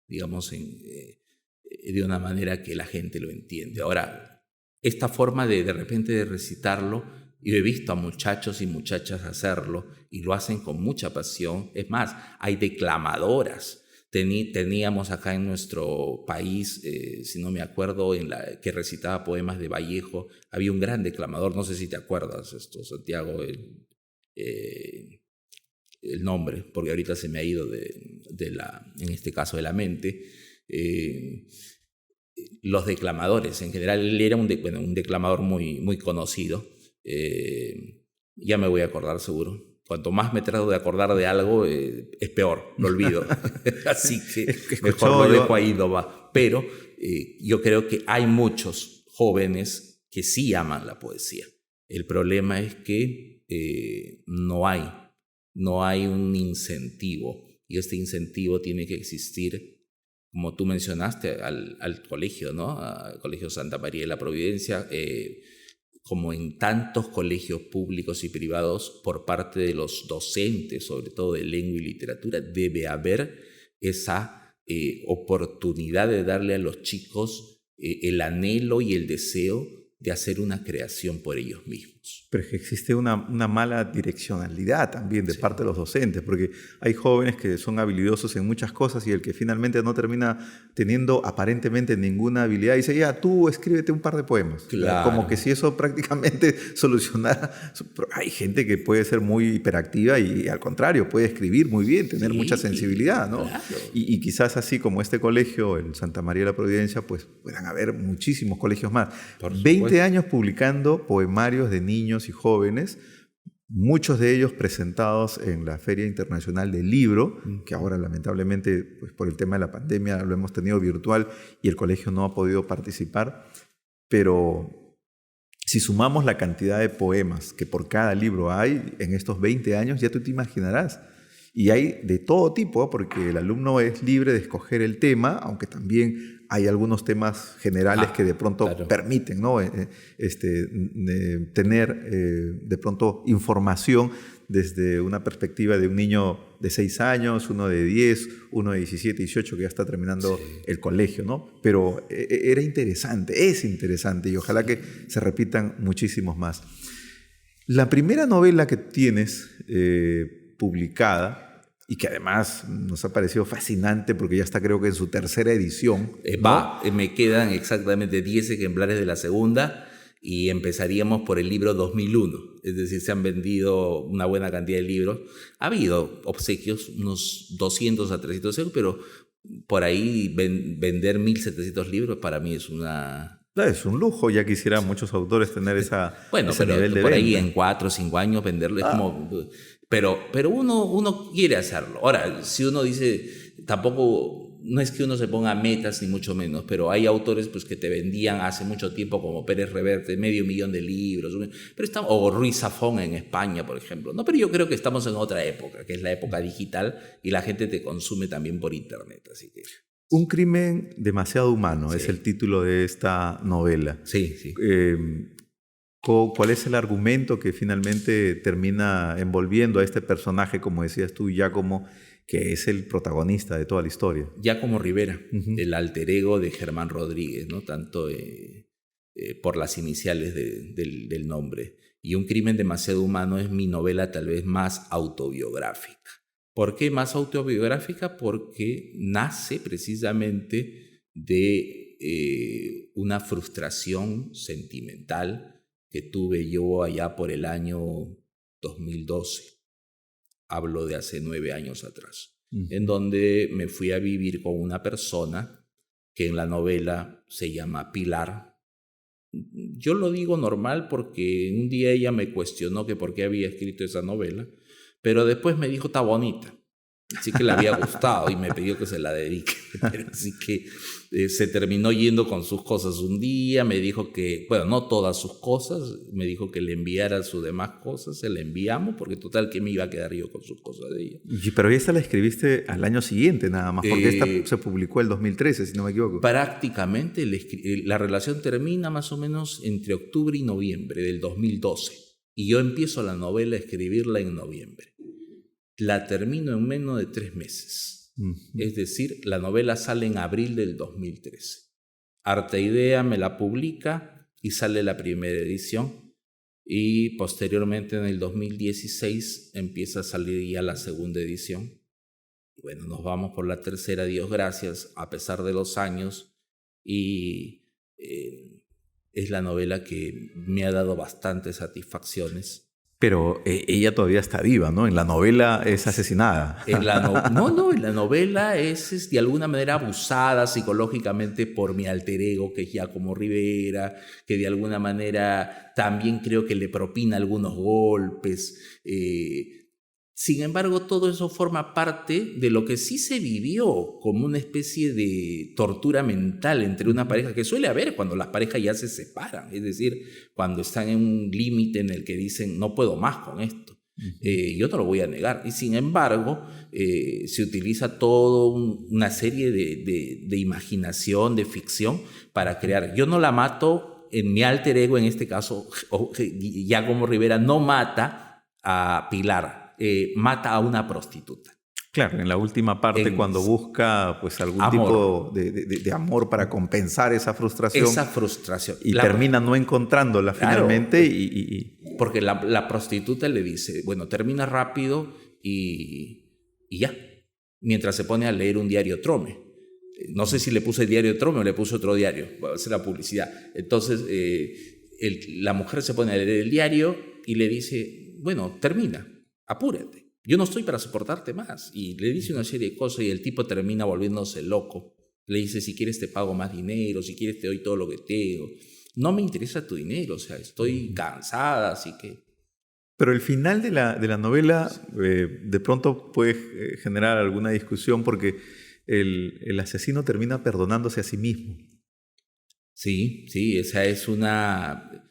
de una manera que la gente lo entiende. Ahora, esta forma de repente de recitarlo, yo he visto a muchachos y muchachas hacerlo, y lo hacen con mucha pasión. Es más, hay declamadoras. Teníamos acá en nuestro país, si no me acuerdo, que recitaba poemas de Vallejo, había un gran declamador, no sé si te acuerdas, Santiago, el nombre, porque ahorita se me ha ido en este caso de la mente. Los declamadores, en general, él era un declamador muy, muy conocido. Ya me voy a acordar seguro. Cuanto más me trato de acordar de algo, es peor, lo olvido. Así que mejor lo dejo ahí, no va. Pero yo creo que hay muchos jóvenes que sí aman la poesía. El problema es que no hay un incentivo. Y este incentivo tiene que existir, como tú mencionaste, al colegio, ¿no? Al Colegio Santa María de la Providencia, como en tantos colegios públicos y privados, por parte de los docentes, sobre todo de lengua y literatura, debe haber esa oportunidad de darle a los chicos el anhelo y el deseo de hacer una creación por ellos mismos. Pero es que existe una mala direccionalidad también de parte de los docentes, porque hay jóvenes que son habilidosos en muchas cosas y el que finalmente no termina teniendo aparentemente ninguna habilidad dice, ya, tú escríbete un par de poemas. Claro. Como que si eso prácticamente solucionara. Hay gente que puede ser muy hiperactiva y al contrario, puede escribir muy bien, tener mucha sensibilidad, ¿no? Claro. Y quizás así como este colegio, el Santa María de la Providencia, pues puedan haber muchísimos colegios más. 20 años publicando poemarios de niños y jóvenes, muchos de ellos presentados en la Feria Internacional del Libro, que ahora lamentablemente pues, por el tema de la pandemia lo hemos tenido virtual y el colegio no ha podido participar, pero si sumamos la cantidad de poemas que por cada libro hay en estos 20 años, ya tú te imaginarás. Y hay de todo tipo, porque el alumno es libre de escoger el tema, aunque también hay algunos temas generales que de pronto permiten, ¿no? Tener de pronto información desde una perspectiva de un niño de 6 años, uno de 10, uno de 17, 18 que ya está terminando el colegio, ¿no? Pero era interesante, es interesante y ojalá que se repitan muchísimos más. La primera novela que tienes publicada, y que además nos ha parecido fascinante porque ya está creo que en su tercera edición. ¿No? Me quedan exactamente 10 ejemplares de la segunda y empezaríamos por el libro 2001. Es decir, se han vendido una buena cantidad de libros. Ha habido obsequios, unos 200 a 300 euros, pero por ahí vender 1.700 libros para mí es una... Es un lujo, ya quisieran muchos autores tener ese pero nivel de por venta. Ahí en 4 o 5 años venderlo es como... Pero uno quiere hacerlo. Ahora, si uno dice, tampoco, no es que uno se ponga metas ni mucho menos, pero hay autores pues, que te vendían hace mucho tiempo como Pérez Reverte, 500.000 de libros, o Ruiz Zafón en España, por ejemplo. No, pero yo creo que estamos en otra época, que es la época digital, y la gente te consume también por internet. Así que... Un crimen demasiado humano, sí, es el título de esta novela. Sí, sí. ¿Cuál es el argumento que finalmente termina envolviendo a este personaje, como decías tú, Giacomo, que es el protagonista de toda la historia? Giacomo Rivera, el alter ego de Germán Rodríguez, ¿no? Tanto por las iniciales del nombre. Y Un crimen demasiado humano es mi novela tal vez más autobiográfica. ¿Por qué más autobiográfica? Porque nace precisamente de una frustración sentimental que tuve yo allá por el año 2012. Hablo de hace 9 años atrás, en donde me fui a vivir con una persona que en la novela se llama Pilar. Yo lo digo normal porque un día ella me cuestionó que por qué había escrito esa novela, pero después me dijo, está bonita. Así que le había gustado y me pidió que se la dedique. Así que se terminó yendo con sus cosas un día, me dijo que, bueno, no todas sus cosas, me dijo que le enviara sus demás cosas, se la enviamos, porque total que me iba a quedar yo con sus cosas de ella. Pero esta la escribiste al año siguiente nada más, porque esta se publicó el 2013, si no me equivoco. Prácticamente la relación termina más o menos entre octubre y noviembre del 2012. Y yo empiezo la novela a escribirla en noviembre. La termino en menos de 3 meses. Es decir, la novela sale en abril del 2013. Arte Idea me la publica y sale la primera edición. Y posteriormente, en el 2016, empieza a salir ya la segunda edición. Y bueno, nos vamos por la tercera, Dios gracias, a pesar de los años. Y es la novela que me ha dado bastantes satisfacciones. Pero ella todavía está viva, ¿no? En la novela es asesinada. En la novela es de alguna manera abusada psicológicamente por mi alter ego, que es Giacomo Rivera, que de alguna manera también creo que le propina algunos golpes. Sin embargo, todo eso forma parte de lo que sí se vivió como una especie de tortura mental entre una pareja, que suele haber cuando las parejas ya se separan, es decir, cuando están en un límite en el que dicen no puedo más con esto. Yo no lo voy a negar. Y sin embargo, se utiliza toda una serie de imaginación, de ficción para crear. Yo no la mato, en mi alter ego, en este caso, Giacomo Rivera no mata a Pilar. Mata a una prostituta. Claro, en la última parte cuando busca pues algún tipo de amor para compensar esa frustración. Esa frustración. Y termina no encontrándola finalmente. Porque la prostituta le dice, bueno, termina rápido y ya. Mientras se pone a leer un diario Trome. No sé si le puse el diario Trome o le puse otro diario. Va a hacer la publicidad. Entonces, la mujer se pone a leer el diario y le dice, bueno, termina. Apúrate, yo no estoy para soportarte más. Y le dice una serie de cosas y el tipo termina volviéndose loco. Le dice, si quieres te pago más dinero, si quieres te doy todo lo que tengo. No me interesa tu dinero, o sea, estoy cansada, así que... Pero el final de la novela de pronto puede generar alguna discusión porque el asesino termina perdonándose a sí mismo. Sí, esa es una...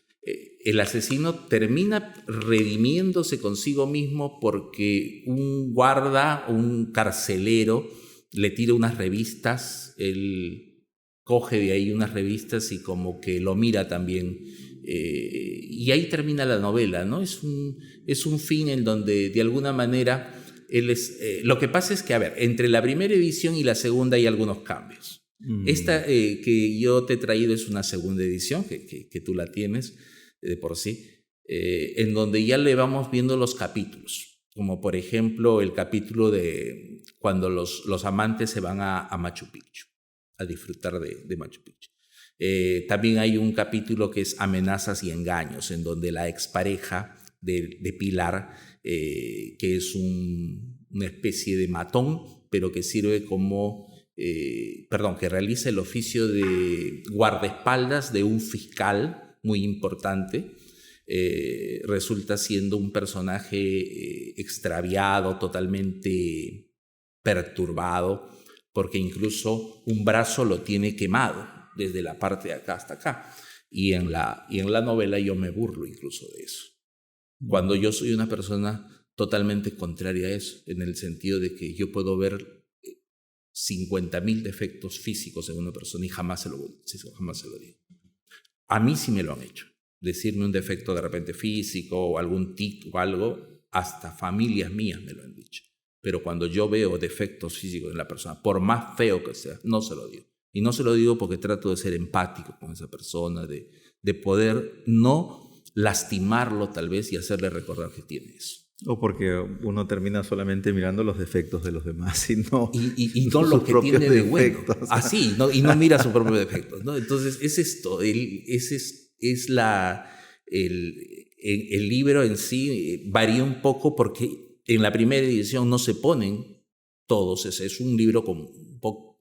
El asesino termina redimiéndose consigo mismo porque un guarda, un carcelero, le tira unas revistas, él coge de ahí unas revistas y como que lo mira también y ahí termina la novela, ¿no? Es un fin en donde de alguna manera él es... lo que pasa es que, a ver, entre la primera edición y la segunda hay algunos cambios. Esta que yo te he traído es una segunda edición, que tú la tienes de por sí, en donde ya le vamos viendo los capítulos, como por ejemplo el capítulo de cuando los amantes se van a Machu Picchu, a disfrutar de Machu Picchu. También hay un capítulo que es Amenazas y Engaños, en donde la expareja de Pilar, que es una especie de matón, pero que sirve como, que realiza el oficio de guardaespaldas de un fiscal muy importante, resulta siendo un personaje extraviado, totalmente perturbado, porque incluso un brazo lo tiene quemado desde la parte de acá hasta acá. Y en la novela yo me burlo incluso de eso. Cuando yo soy una persona totalmente contraria a eso, en el sentido de que yo puedo ver 50.000 defectos físicos en una persona y jamás se lo digo. A mí sí me lo han hecho. Decirme un defecto de repente físico o algún tic o algo, hasta familias mías me lo han dicho. Pero cuando yo veo defectos físicos en la persona, por más feo que sea, no se lo digo. Y no se lo digo porque trato de ser empático con esa persona, de poder no lastimarlo tal vez y hacerle recordar que tiene eso. O porque uno termina solamente mirando los defectos de los demás y no, y no lo que tiene de bueno. Así, ¿no? Y no mira sus propios defectos, ¿no? Entonces es esto, el libro en sí varía un poco porque en la primera edición no se ponen todos, es un libro con un poco...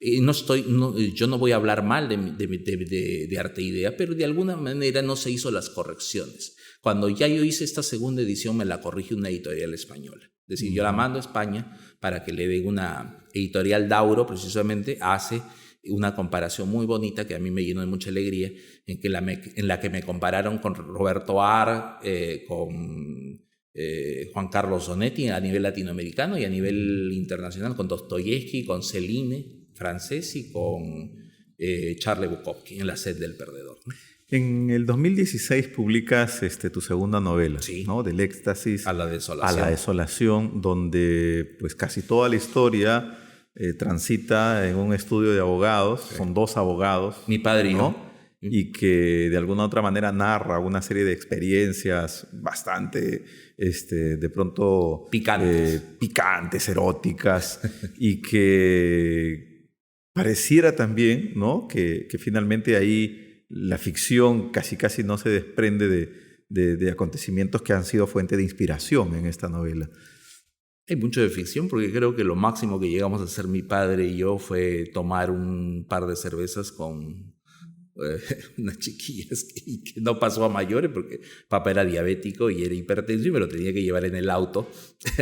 yo no voy a hablar mal de Arte Idea, pero de alguna manera no se hizo las correcciones. Cuando ya yo hice esta segunda edición me la corrige una editorial española. Es decir, yo la mando a España para que le den una editorial. Dauro precisamente hace una comparación muy bonita que a mí me llenó de mucha alegría, en la que me compararon con Roberto Ar, con Juan Carlos Donetti a nivel latinoamericano y a nivel internacional, con Dostoyevsky, con Celine, francés, y con Charles Bukowski en La sed del perdedor, ¿no? En el 2016 publicas tu segunda novela, sí, ¿no? Del éxtasis a la desolación, donde pues casi toda la historia transita en un estudio de abogados, sí. Son dos abogados. Mi padre y ¿no? Y que de alguna u otra manera narra una serie de experiencias bastante, de pronto... picantes, eróticas, y que pareciera también, ¿no? Que finalmente ahí la ficción casi no se desprende de acontecimientos que han sido fuente de inspiración en esta novela. Hay mucho de ficción porque creo que lo máximo que llegamos a hacer mi padre y yo fue tomar un par de cervezas con unas chiquillas que no pasó a mayores porque papá era diabético y era hipertenso y me lo tenía que llevar en el auto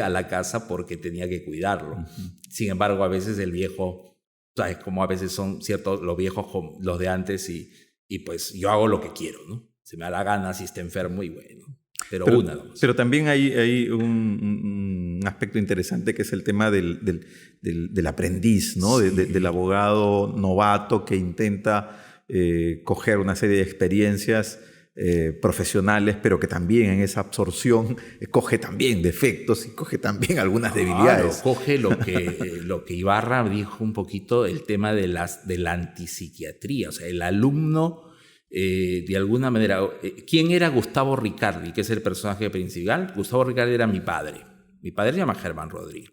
a la casa porque tenía que cuidarlo. Uh-huh. Sin embargo, a veces el viejo, ¿sabes? Como a veces son ciertos los viejos, los de antes, y pues yo hago lo que quiero, ¿no? Se me da la gana si está enfermo y bueno. Pero también hay un aspecto interesante que es el tema del aprendiz, ¿no? Sí. Del abogado novato que intenta coger una serie de experiencias profesionales, pero que también en esa absorción coge también defectos y coge también algunas debilidades. Coge lo que Ibarra dijo un poquito, el tema de la antipsiquiatría. O sea, el alumno... de alguna manera, ¿quién era Gustavo Ricardi, que es el personaje principal? Gustavo Ricardi era mi padre. Mi padre se llama Germán Rodríguez.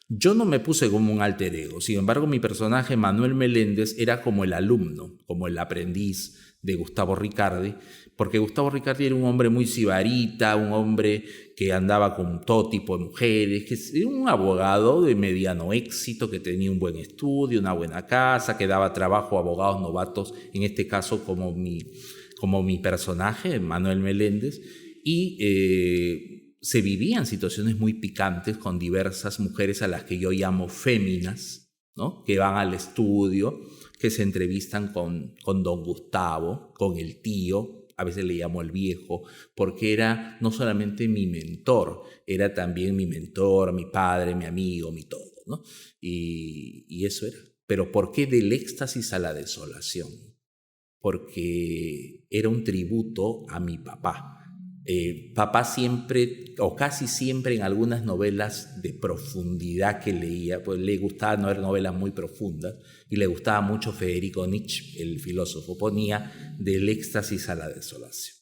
Yo no me puse como un alter ego. Sin embargo, mi personaje Manuel Meléndez era como el alumno, como el aprendiz de Gustavo Ricardi, porque Gustavo Ricardi era un hombre muy sibarita, un hombre que andaba con todo tipo de mujeres, que era un abogado de mediano éxito, que tenía un buen estudio, una buena casa, que daba trabajo a abogados novatos, en este caso como mi personaje, Manuel Meléndez, y se vivían situaciones muy picantes con diversas mujeres a las que yo llamo féminas, ¿no? Que van al estudio, que se entrevistan con don Gustavo, con el tío, a veces le llamo el viejo, porque era no solamente mi mentor, era también mi mentor, mi padre, mi amigo, mi todo, ¿no? Y eso era. Pero ¿por qué del éxtasis a la desolación? porque era un tributo a mi papá. Papá siempre, o casi siempre en algunas novelas de profundidad que leía, pues le gustaba no ver novelas muy profundas, y le gustaba mucho Federico Nietzsche, el filósofo, ponía del éxtasis a la desolación.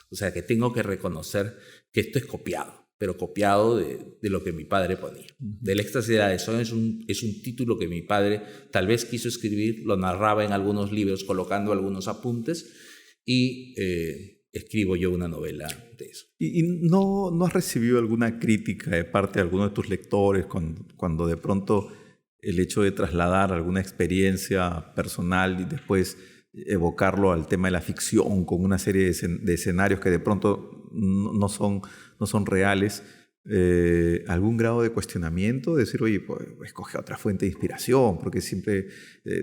O sea que tengo que reconocer que esto es copiado, pero copiado de lo que mi padre ponía. Del éxtasis de la desolación es un título que mi padre tal vez quiso escribir, lo narraba en algunos libros colocando algunos apuntes, y escribo yo una novela de eso. ¿Y no has recibido alguna crítica de parte de alguno de tus lectores cuando de pronto el hecho de trasladar alguna experiencia personal y después evocarlo al tema de la ficción con una serie de escenarios que de pronto no son reales, algún grado de cuestionamiento? Decir, oye, pues escoge otra fuente de inspiración, porque siempre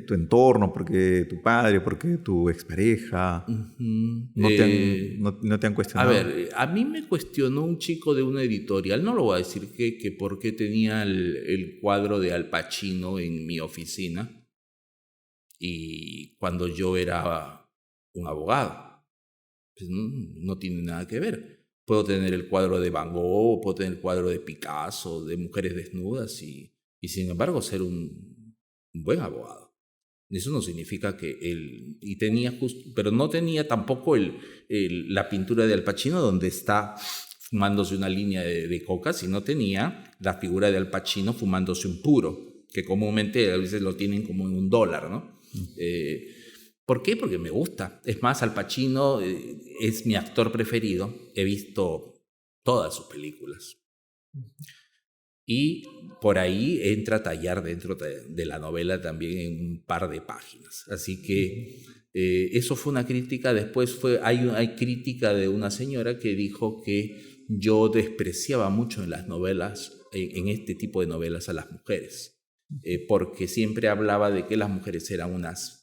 tu entorno, porque tu padre, porque tu expareja, ¿no te han cuestionado? A ver, a mí me cuestionó un chico de una editorial, no lo voy a decir que por qué tenía el cuadro de Al Pacino en mi oficina, y cuando yo era un abogado. Pues no tiene nada que ver. Puedo tener el cuadro de Van Gogh, puedo tener el cuadro de Picasso, de mujeres desnudas, y sin embargo ser un buen abogado. Eso no significa que él... pero no tenía tampoco la pintura de Al Pacino donde está fumándose una línea de coca, sino tenía la figura de Al Pacino fumándose un puro, que comúnmente a veces lo tienen como en $1, ¿no? ¿Por qué? Porque me gusta. Es más, Al Pacino es mi actor preferido. He visto todas sus películas. Y por ahí entra a tallar dentro de la novela también en un par de páginas. Así que eso fue una crítica. Después hay crítica de una señora que dijo que yo despreciaba mucho en las novelas, en este tipo de novelas, a las mujeres. Porque siempre hablaba de que las mujeres eran unas,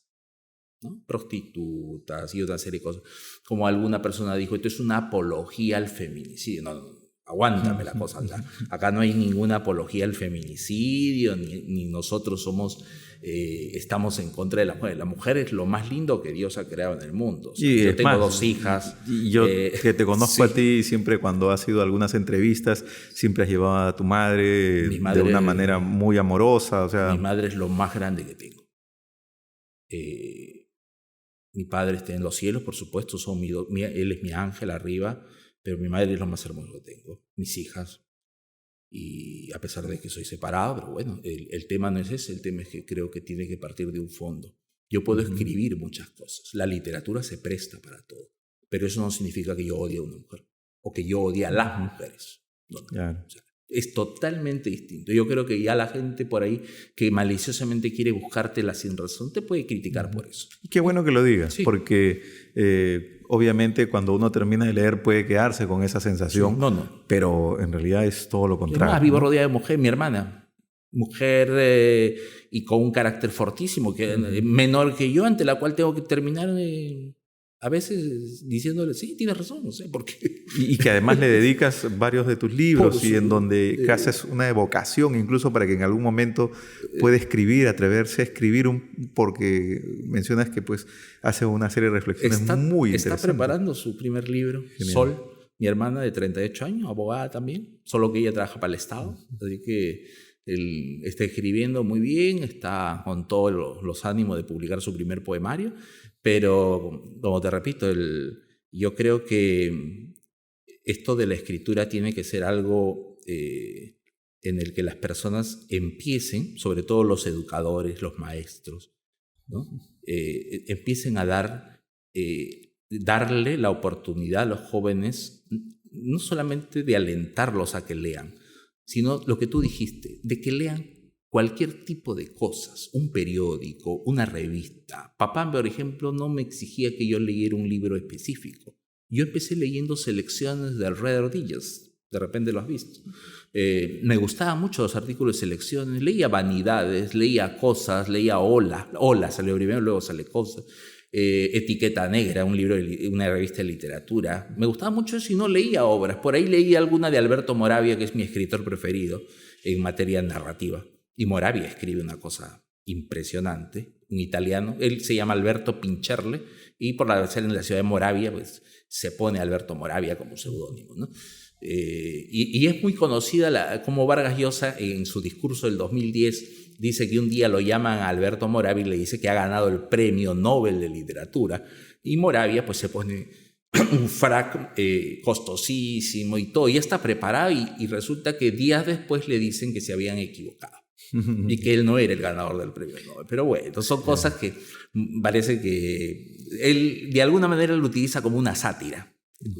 ¿no?, prostitutas y otra serie de cosas. Como alguna persona dijo, esto es una apología al feminicidio. No, aguántame la cosa. Acá no hay ninguna apología al feminicidio, ni nosotros estamos en contra de la mujer. La mujer es lo más lindo que Dios ha creado en el mundo. O sea, yo tengo 2 hijas. Y yo que te conozco a ti, siempre cuando has ido a algunas entrevistas, siempre has llevado a tu madre de una manera muy amorosa. O sea, mi madre es lo más grande que tengo. Mi padre está en los cielos, por supuesto, él es mi ángel arriba, pero mi madre es lo más hermoso que tengo. Mis hijas. Y a pesar de que soy separado, pero bueno, el tema no es ese, el tema es que creo que tiene que partir de un fondo. Yo puedo escribir muchas cosas, la literatura se presta para todo, pero eso no significa que yo odie a una mujer o que yo odie a las mujeres. No. Claro. O sea, es totalmente distinto. Yo creo que ya la gente por ahí que maliciosamente quiere buscártela sin razón te puede criticar por eso. Y qué bueno que lo digas, sí, porque obviamente cuando uno termina de leer puede quedarse con esa sensación, sí, no. Pero en realidad es todo lo contrario. Además, vivo rodeada de mujer, mi hermana, mujer y con un carácter fortísimo, menor que yo, ante la cual tengo que terminar a veces diciéndole, sí, tienes razón, no sé por qué. Y que además le dedicas varios de tus libros y en donde haces una evocación incluso para que en algún momento pueda escribir, atreverse a escribir, porque mencionas que pues hace una serie de reflexiones muy interesantes. Está preparando su primer libro. Genial. Sol, mi hermana de 38 años, abogada también, solo que ella trabaja para el Estado, así que él está escribiendo muy bien, está con todos los ánimos de publicar su primer poemario, pero como te repito, yo creo que esto de la escritura tiene que ser algo en el que las personas empiecen, sobre todo los educadores, los maestros, ¿no? Empiecen a darle la oportunidad a los jóvenes, no solamente de alentarlos a que lean, sino lo que tú dijiste, de que lean cualquier tipo de cosas, un periódico, una revista. Papá, por ejemplo, no me exigía que yo leyera un libro específico. Yo empecé leyendo selecciones de Alrededor Díaz, de repente lo has visto. Me gustaban mucho los artículos de selecciones, leía Vanidades, leía Cosas, leía Hola salió primero, luego sale Cosas. Etiqueta Negra, una revista de literatura. Me gustaba mucho eso y no leía obras. Por ahí leía alguna de Alberto Moravia, que es mi escritor preferido en materia narrativa. Y Moravia escribe una cosa impresionante, un italiano. Él se llama Alberto Pincherle y por ser en la ciudad de Moravia, pues se pone Alberto Moravia como seudónimo, ¿no? Y es muy conocida como Vargas Llosa en su discurso del 2010 dice que un día lo llaman a Alberto Moravia y le dice que ha ganado el premio Nobel de Literatura, y Moravia pues se pone un frac costosísimo y todo, y ya está preparado, y resulta que días después le dicen que se habían equivocado y que él no era el ganador del premio Nobel. Pero bueno, son cosas que parece que él de alguna manera lo utiliza como una sátira.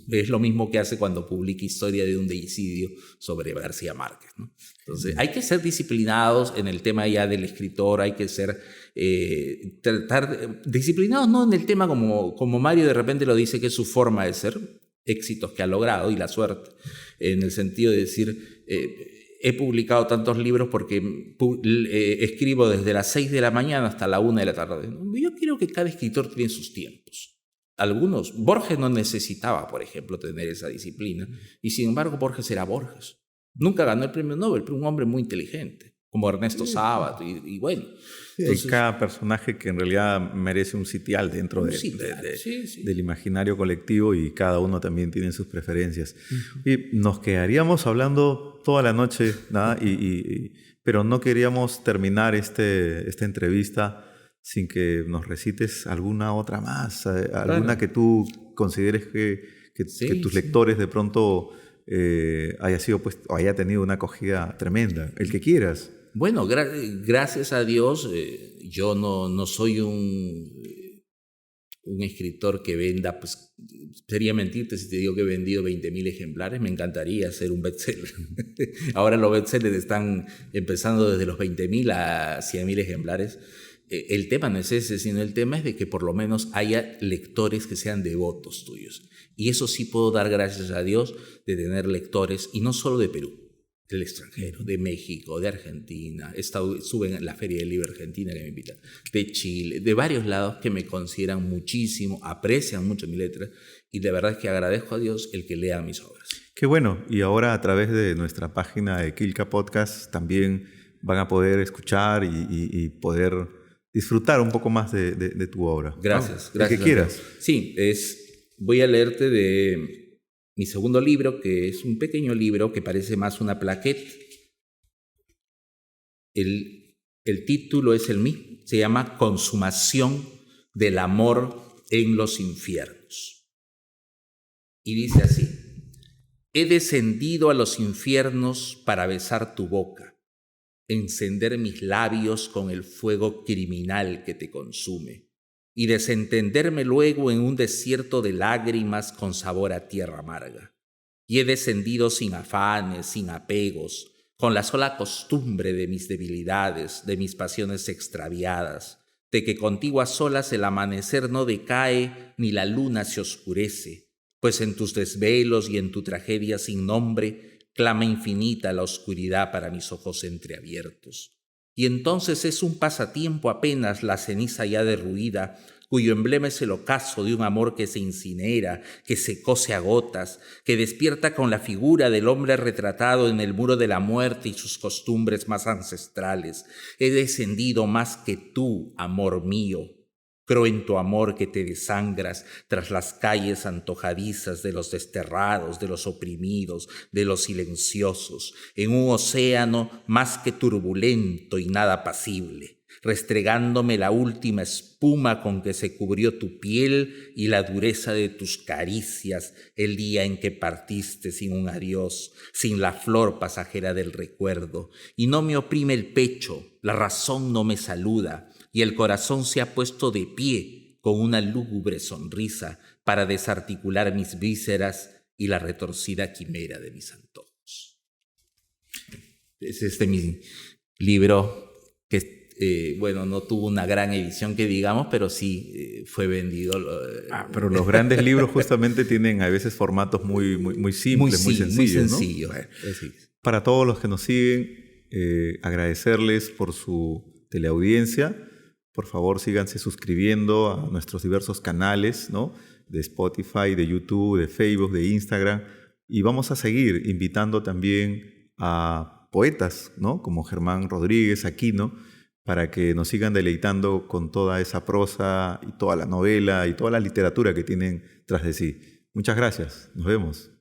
Es lo mismo que hace cuando publica Historia de un deicidio sobre García Márquez, ¿no? Entonces, hay que ser disciplinados en el tema ya del escritor, hay que ser disciplinados no en el tema como Mario de repente lo dice, que es su forma de ser, éxitos que ha logrado y la suerte, en el sentido de decir, he publicado tantos libros porque escribo desde las 6 de la mañana hasta la 1 de la tarde. Yo creo que cada escritor tiene sus tiempos. Algunos, Borges no necesitaba, por ejemplo, tener esa disciplina, y sin embargo Borges era Borges. Nunca ganó el premio Nobel, pero un hombre muy inteligente, como Ernesto Sábato, y bueno. Entonces, hay cada personaje que en realidad merece un sitial dentro del imaginario colectivo, y cada uno también tiene sus preferencias. Y nos quedaríamos hablando toda la noche, ¿no? Pero no queríamos terminar esta entrevista sin que nos recites alguna otra más, alguna que tú consideres que tus lectores de pronto haya tenido una acogida tremenda, el que quieras. Bueno, gracias a Dios, yo no soy un escritor que venda, pues sería mentirte si te digo que he vendido 20.000 ejemplares, me encantaría ser un bestseller. Ahora los bestsellers están empezando desde los 20.000 a 100.000 ejemplares. El tema no es ese, sino el tema es de que por lo menos haya lectores que sean devotos tuyos. Y eso sí puedo dar gracias a Dios de tener lectores, y no solo de Perú, del extranjero, de México, de Argentina. Estuve en la Feria del Libro Argentina que me invitan, de Chile, de varios lados que me consideran muchísimo, aprecian mucho mi letra, y de verdad es que agradezco a Dios el que lea mis obras. Qué bueno. Y ahora a través de nuestra página de Quilca Podcast también van a poder escuchar y poder disfrutar un poco más de tu obra. Gracias. El que quieras. Sí, voy a leerte de mi segundo libro, que es un pequeño libro que parece más una plaquette. El título es el mismo, se llama Consumación del amor en los infiernos. Y dice así: he descendido a los infiernos para besar tu boca, encender mis labios con el fuego criminal que te consume, y desentenderme luego en un desierto de lágrimas con sabor a tierra amarga. Y he descendido sin afanes, sin apegos, con la sola costumbre de mis debilidades, de mis pasiones extraviadas, de que contigo a solas el amanecer no decae ni la luna se oscurece, pues en tus desvelos y en tu tragedia sin nombre clama infinita la oscuridad para mis ojos entreabiertos. Y entonces es un pasatiempo apenas la ceniza ya derruida, cuyo emblema es el ocaso de un amor que se incinera, que se cose a gotas, que despierta con la figura del hombre retratado en el muro de la muerte y sus costumbres más ancestrales. He descendido más que tú, amor mío. Creo en tu amor que te desangras tras las calles antojadizas de los desterrados, de los oprimidos, de los silenciosos, en un océano más que turbulento y nada apacible, restregándome la última espuma con que se cubrió tu piel y la dureza de tus caricias el día en que partiste sin un adiós, sin la flor pasajera del recuerdo. Y no me oprime el pecho, la razón no me saluda, y el corazón se ha puesto de pie con una lúgubre sonrisa para desarticular mis vísceras y la retorcida quimera de mis antojos. Es mi libro que, bueno, no tuvo una gran edición que digamos, pero sí fue vendido. Pero los grandes libros justamente tienen a veces formatos muy simples, muy sencillos. Muy sencillo, ¿no? Para todos los que nos siguen, agradecerles por su teleaudiencia. Por favor, síganse suscribiendo a nuestros diversos canales, ¿no? De Spotify, de YouTube, de Facebook, de Instagram. Y vamos a seguir invitando también a poetas, ¿no? Como Germán Rodríguez Aquino, para que nos sigan deleitando con toda esa prosa y toda la novela y toda la literatura que tienen tras de sí. Muchas gracias. Nos vemos.